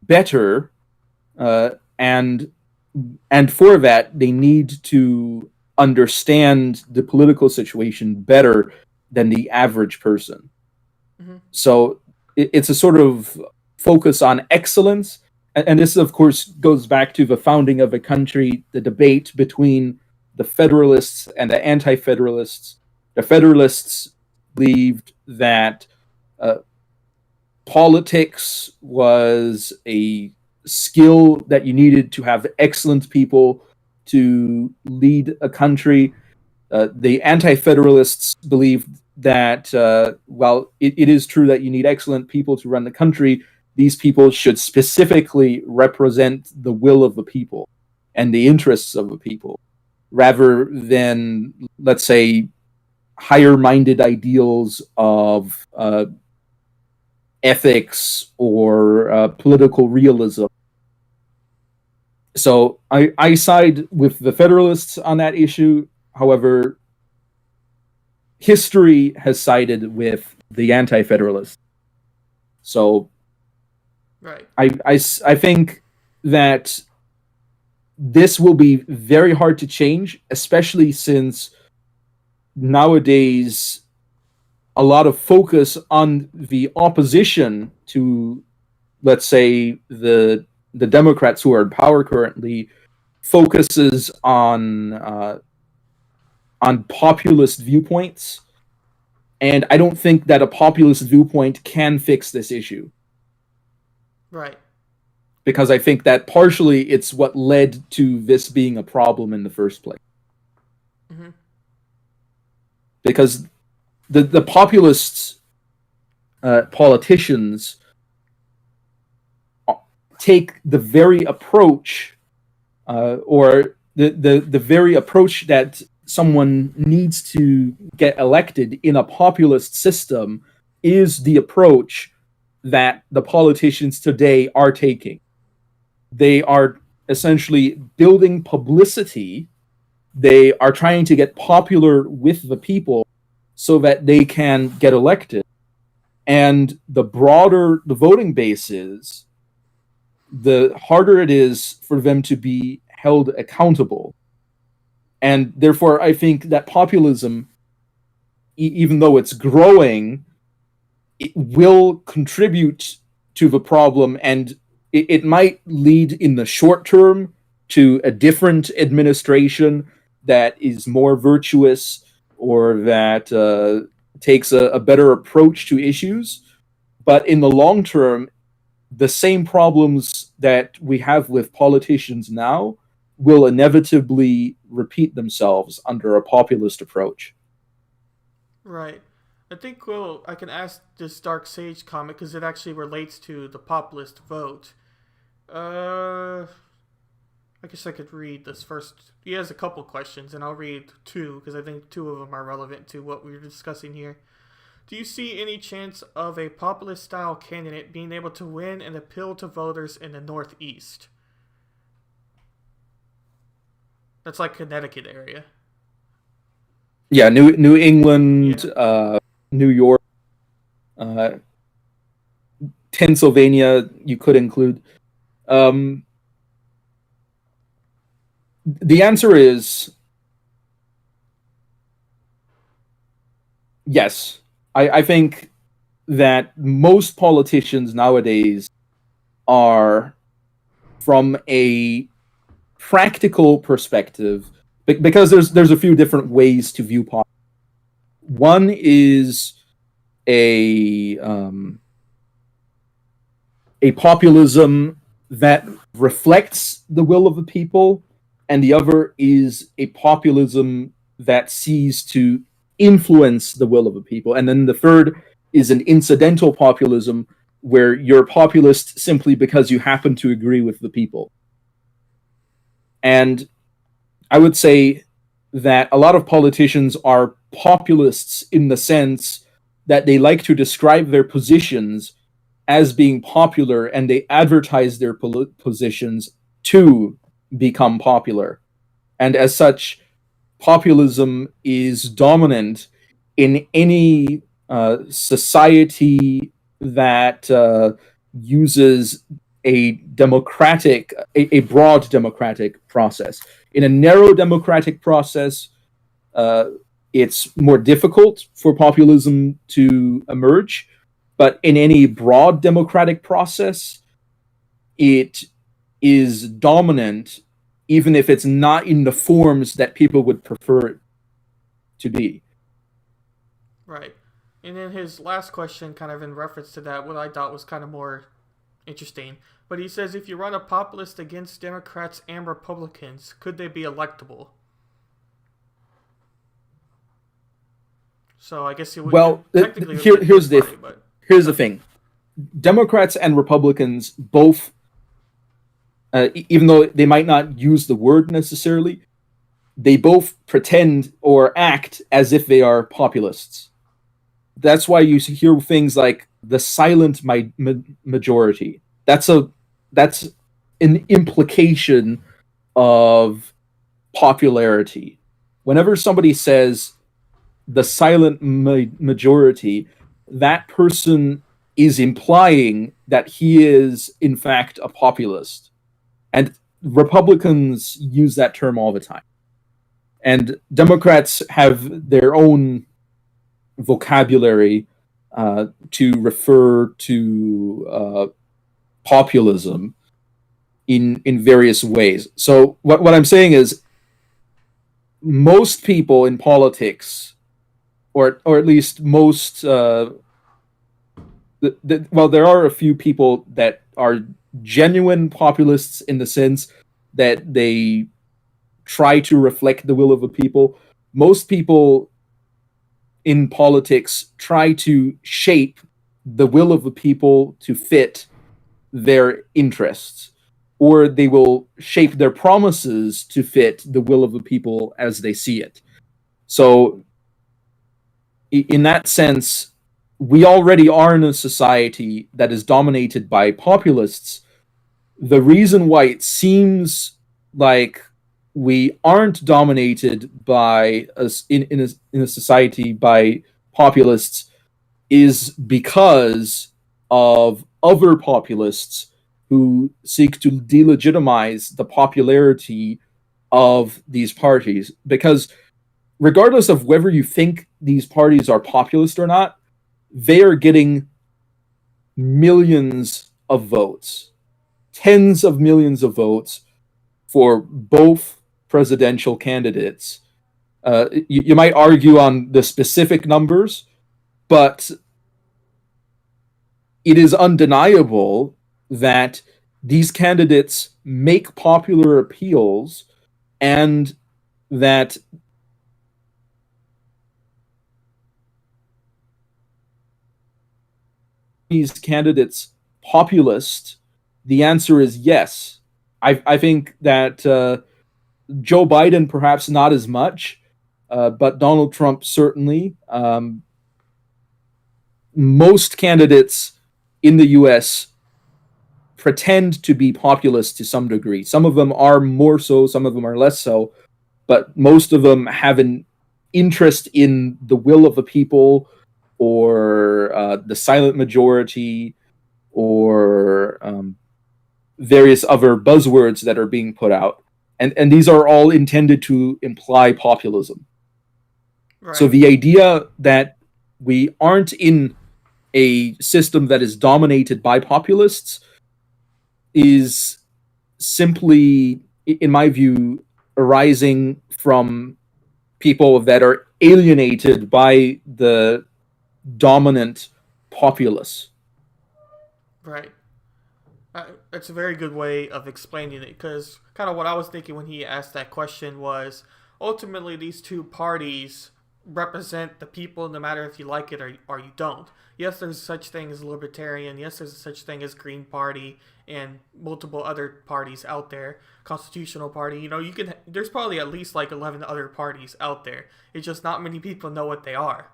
better, and for that they need to understand the political situation better than the average person. Mm-hmm. So it's a sort of focus on excellence. And this, of course, goes back to the founding of the country, the debate between the Federalists and the Anti-Federalists. The Federalists believed that politics was a skill that you needed to have excellent people to lead a country. The Anti-Federalists believed that while it is true that you need excellent people to run the country, these people should specifically represent the will of the people and the interests of the people, rather than, let's say, higher-minded ideals of ethics or political realism. So I side with the Federalists on that issue. However, history has sided with the Anti-Federalists. So Right. I think that this will be very hard to change, especially since nowadays a lot of focus on the opposition to let's say the Democrats who are in power currently focuses on populist viewpoints, and I don't think that a populist viewpoint can fix this issue. Right. Because I think that partially it's what led to this being a problem in the first place. Mm-hmm. Because the populist politicians take the very approach, or the very approach that someone needs to get elected in a populist system is the approach that the politicians today are taking. They are essentially building publicity. They are trying to get popular with the people so that they can get elected. And the broader the voting base is, the harder it is for them to be held accountable. And therefore, I think that populism, even though it's growing, it will contribute to the problem, and it might lead in the short term to a different administration that is more virtuous, or that takes a better approach to issues. But in the long term, the same problems that we have with politicians now will inevitably repeat themselves under a populist approach. Right. I think I can ask this Dark Sage comment because it actually relates to the populist vote. I guess I could read this first. He has a couple questions, and I'll read two because I think two of them are relevant to what we're discussing here. Do you see any chance of a populist-style candidate being able to win and appeal to voters in the Northeast? That's like Connecticut area. Yeah, New England, yeah. New York, Pennsylvania, you could include. The answer is yes. I think that most politicians nowadays are, from a practical perspective, because there's a few different ways to view politics. One is a populism that reflects the will of the people, and the other is a populism that sees to influence the will of the people. And then the third is an incidental populism, where you're populist simply because you happen to agree with the people. And I would say that a lot of politicians are populists in the sense that they like to describe their positions as being popular, and they advertise their positions to become popular. And as such, populism is dominant in any society that uses a broad democratic process. In a narrow democratic process, it's more difficult for populism to emerge. But in any broad democratic process, it is dominant, even if it's not in the forms that people would prefer it to be. Right. And then his last question, kind of in reference to that, what I thought was kind of more interesting. But he says, if you run a populist against Democrats and Republicans, could they be electable? So I guess it would. Well, here's the thing. Democrats and Republicans both, even though they might not use the word necessarily, they both pretend or act as if they are populists. That's why you hear things like the silent majority. That's an implication of popularity. Whenever somebody says the silent majority, that person is implying that he is, in fact, a populist. And Republicans use that term all the time. And Democrats have their own vocabulary to refer to populism in various ways. So what I'm saying is most people in politics, or at least most well, there are a few people that are genuine populists in the sense that they try to reflect the will of the people. Most people in politics try to shape the will of the people to fit their interests, or they will shape their promises to fit the will of the people as they see it. So, in that sense, we already are in a society that is dominated by populists. The reason why it seems like we aren't dominated by us in a society by populists is because of other populists who seek to delegitimize the popularity of these parties. Because regardless of whether you think these parties are populist or not, they are getting millions of votes, tens of millions of votes for both presidential candidates. You might argue on the specific numbers, but it is undeniable that these candidates make popular appeals and that these candidates populist. The answer is yes. I think that Joe Biden perhaps not as much, but Donald Trump certainly. Most candidates in the U.S. pretend to be populist to some degree. Some of them are more so, some of them are less so, but most of them have an interest in the will of the people, or the silent majority, or various other buzzwords that are being put out. And these are all intended to imply populism. Right. So the idea that we aren't in a system that is dominated by populists is simply, in my view, arising from people that are alienated by the dominant populace. Right. It's a very good way of explaining it, because kind of what I was thinking when he asked that question was ultimately these two parties represent the people no matter if you like it or you don't. Yes, there's such thing as libertarian. Yes, there's such thing as Green Party and multiple other parties out there. Constitutional Party. You know, there's probably at least like 11 other parties out there. It's just not many people know what they are.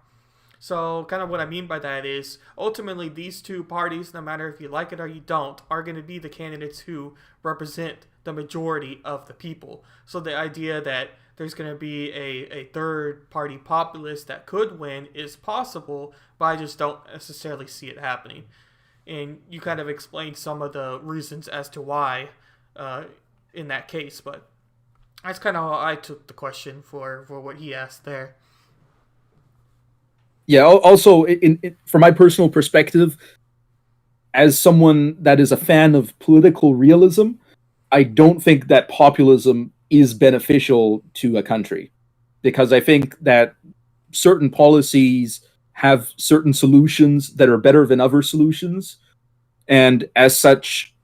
So, kind of what I mean by that is, ultimately, these two parties, no matter if you like it or you don't, are going to be the candidates who represent the majority of the people. So, the idea that there's going to be a third party populist that could win is possible, but I just don't necessarily see it happening. And you kind of explained some of the reasons as to why in that case, but that's kind of how I took the question for what he asked there. Yeah. Also, from my personal perspective, as someone that is a fan of political realism, I don't think that populism is beneficial to a country, because I think that certain policies have certain solutions that are better than other solutions, and as such,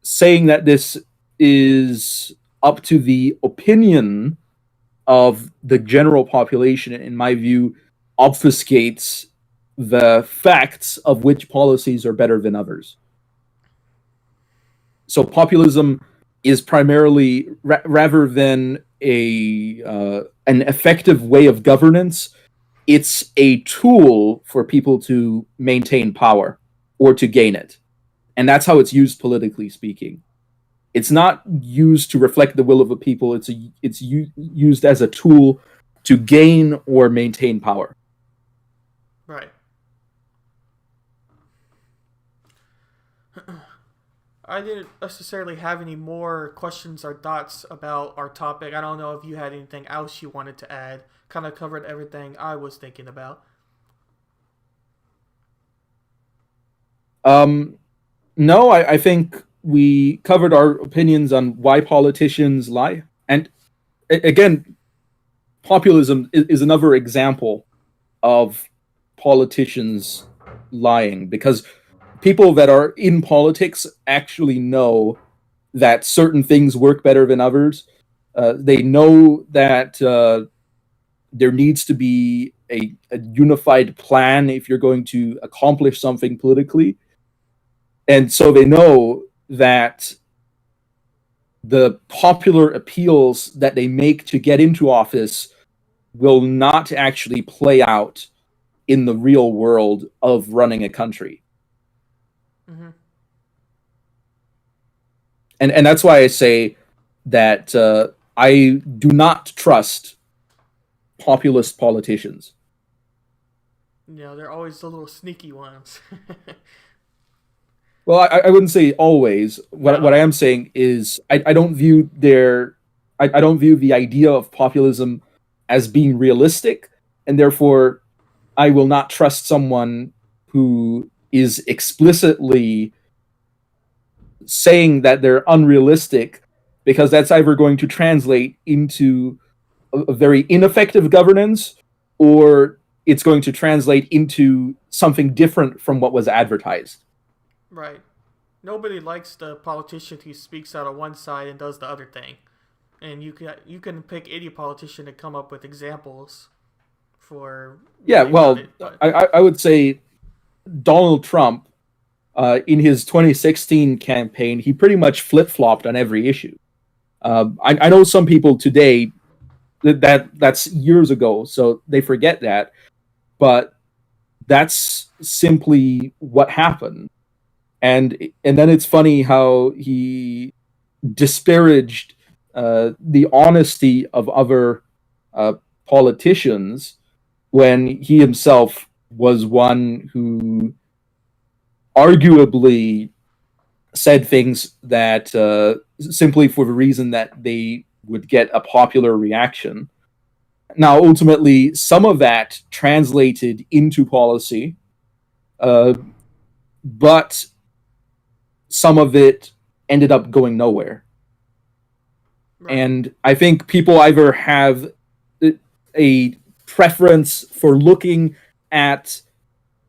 saying that this is up to the opinion of the general population, in my view, obfuscates the facts of which policies are better than others. So populism is primarily, rather than a an effective way of governance, it's a tool for people to maintain power or to gain it, and that's how it's used politically speaking. It's not used to reflect the will of the people. It's used as a tool to gain or maintain power. Right. I didn't necessarily have any more questions or thoughts about our topic. I don't know if you had anything else you wanted to add. Kind of covered everything I was thinking about. Um, No, I think we covered our opinions on why politicians lie. And again, populism is another example of politicians lying, because people that are in politics actually know that certain things work better than others. They know that there needs to be a unified plan if you're going to accomplish something politically. And so they know that the popular appeals that they make to get into office will not actually play out in the real world of running a country. Hmm. And that's why I say that I do not trust populist politicians. They're always the little sneaky ones. Well, I wouldn't say always. What I No. am saying is I don't view I don't view the idea of populism as being realistic, and therefore I will not trust someone who is explicitly saying that they're unrealistic, because that's either going to translate into a very ineffective governance, or it's going to translate into something different from what was advertised. Right. Nobody likes the politician who speaks out of one side and does the other thing. And you can pick any politician to come up with examples for when Yeah, they've done well, it, but I would say Donald Trump, in his 2016 campaign, he pretty much flip flopped on every issue. I know some people today that's years ago, so they forget that, but that's simply what happened. And then it's funny how he disparaged the honesty of other uh, politicians when he himself was one who arguably said things that simply for the reason that they would get a popular reaction. Now, ultimately, some of that translated into policy, uh, but some of it ended up going nowhere. right. And I think people either have a preference for looking at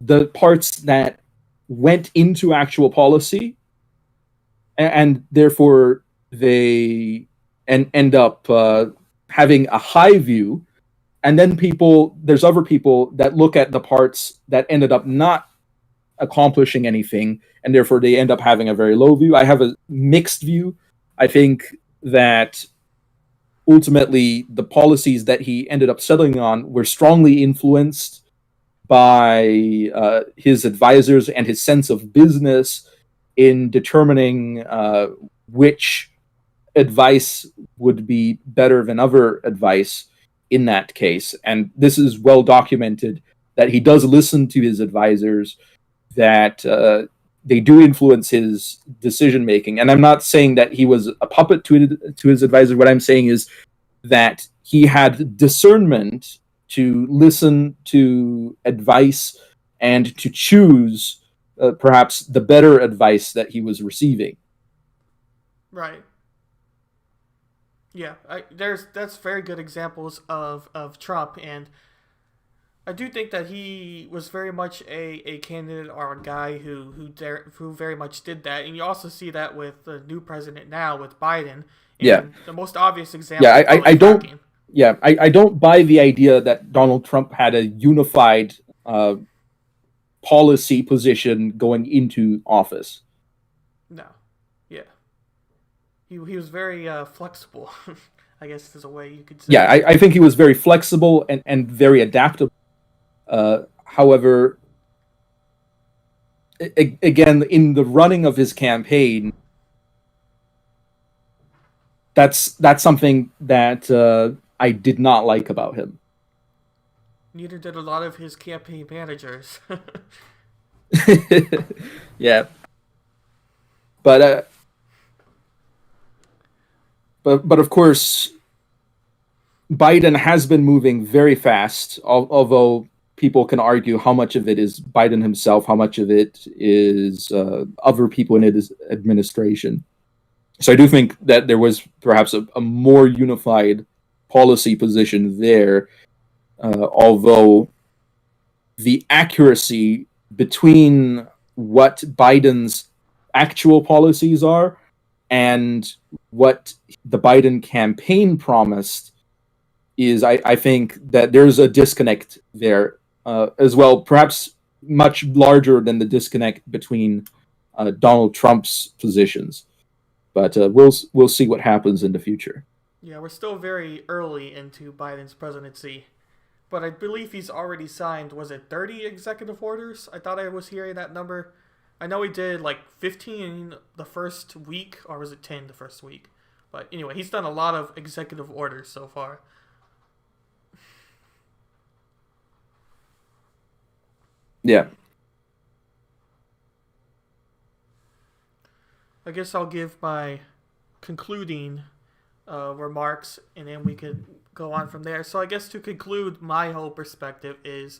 the parts that went into actual policy, and therefore they end up having a high view. And then there's other people that look at the parts that ended up not accomplishing anything, and therefore they end up having a very low view. I have a mixed view. I think that ultimately the policies that he ended up settling on were strongly influenced by his advisors and his sense of business in determining which advice would be better than other advice in that case. And this is well documented that he does listen to his advisors, that they do influence his decision making. And I'm not saying that he was a puppet to his advisor. What I'm saying is that he had discernment to listen to advice and to choose perhaps the better advice that he was receiving. Right. Yeah, that's very good examples of Trump, and I do think that he was very much a candidate or a guy who very much did that, and you also see that with the new president now with Biden, Yeah, and the most obvious example yeah. is probably I don't. fracking. Yeah, I don't buy the idea that Donald Trump had a unified uh, policy position going into office. No, yeah, he was very flexible. I guess is a way you could Yeah, say. I think he was very flexible and very adaptable. However, again, in the running of his campaign, that's something that I did not like about him. Neither did a lot of his campaign managers. Yeah, but but of course, Biden has been moving very fast, although people can argue how much of it is Biden himself, how much of it is other people in his administration. So I do think that there was perhaps a more unified policy position there, although the accuracy between what Biden's actual policies are and what the Biden campaign promised is, I think that there's a disconnect there as well, perhaps much larger than the disconnect between Donald Trump's positions. But we'll see what happens in the future. Yeah, we're still very early into Biden's presidency, but I believe he's already signed, was it 30 executive orders? I thought I was hearing that number. I know he did like 15 the first week, or was it 10 the first week? But anyway, he's done a lot of executive orders so far. Yeah. I guess I'll give my concluding remarks, and then we could go on from there. So I guess to conclude, my whole perspective is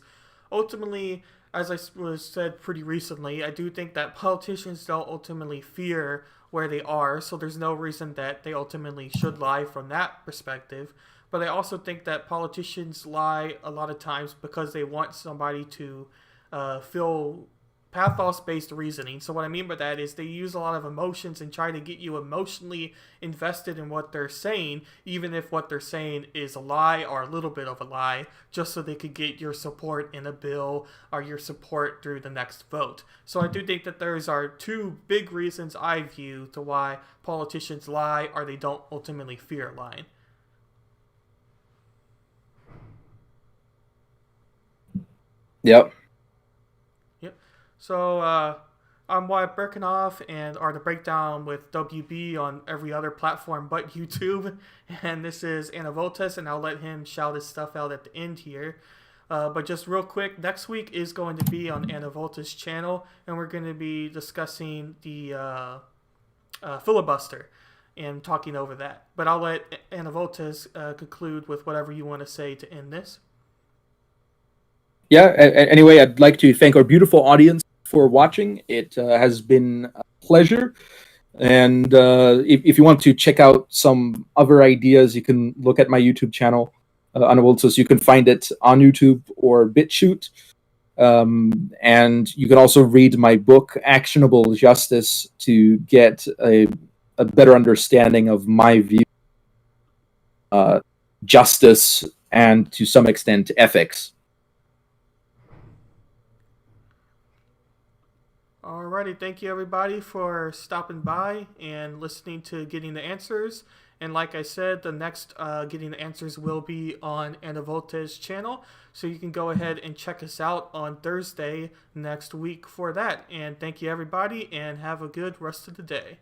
ultimately, as I was said pretty recently, I do think that politicians don't ultimately fear where they are, so there's no reason that they ultimately should lie from that perspective. But I also think that politicians lie a lot of times because they want somebody to feel pathos-based reasoning. So what I mean by that is they use a lot of emotions and try to get you emotionally invested in what they're saying, even if what they're saying is a lie or a little bit of a lie, just so they could get your support in a bill or your support through the next vote. So I do think that those are two big reasons I view to why politicians lie or they don't ultimately fear lying. Yep. So I'm Wyatt Birkenhoff, and are the breakdown with WB on every other platform but YouTube. And this is Anavultus, and I'll let him shout his stuff out at the end here. But just real quick, next week is going to be on Anavultus' channel, and we're going to be discussing the filibuster and talking over that. But I'll let Anavultus conclude with whatever you want to say to end this. Yeah. Anyway, I'd like to thank our beautiful audience for watching. It has been a pleasure. And if you want to check out some other ideas, you can look at my YouTube channel, Anavultus. You can find it on YouTube or BitChute. And you can also read my book, Actionable Justice, to get a better understanding of my view, justice, and to some extent, ethics. Alrighty, thank you everybody for stopping by and listening to Getting the Answers. And like I said, the next Getting the Answers will be on Anavultus' channel. So you can go ahead and check us out on Thursday next week for that. And thank you everybody, and have a good rest of the day.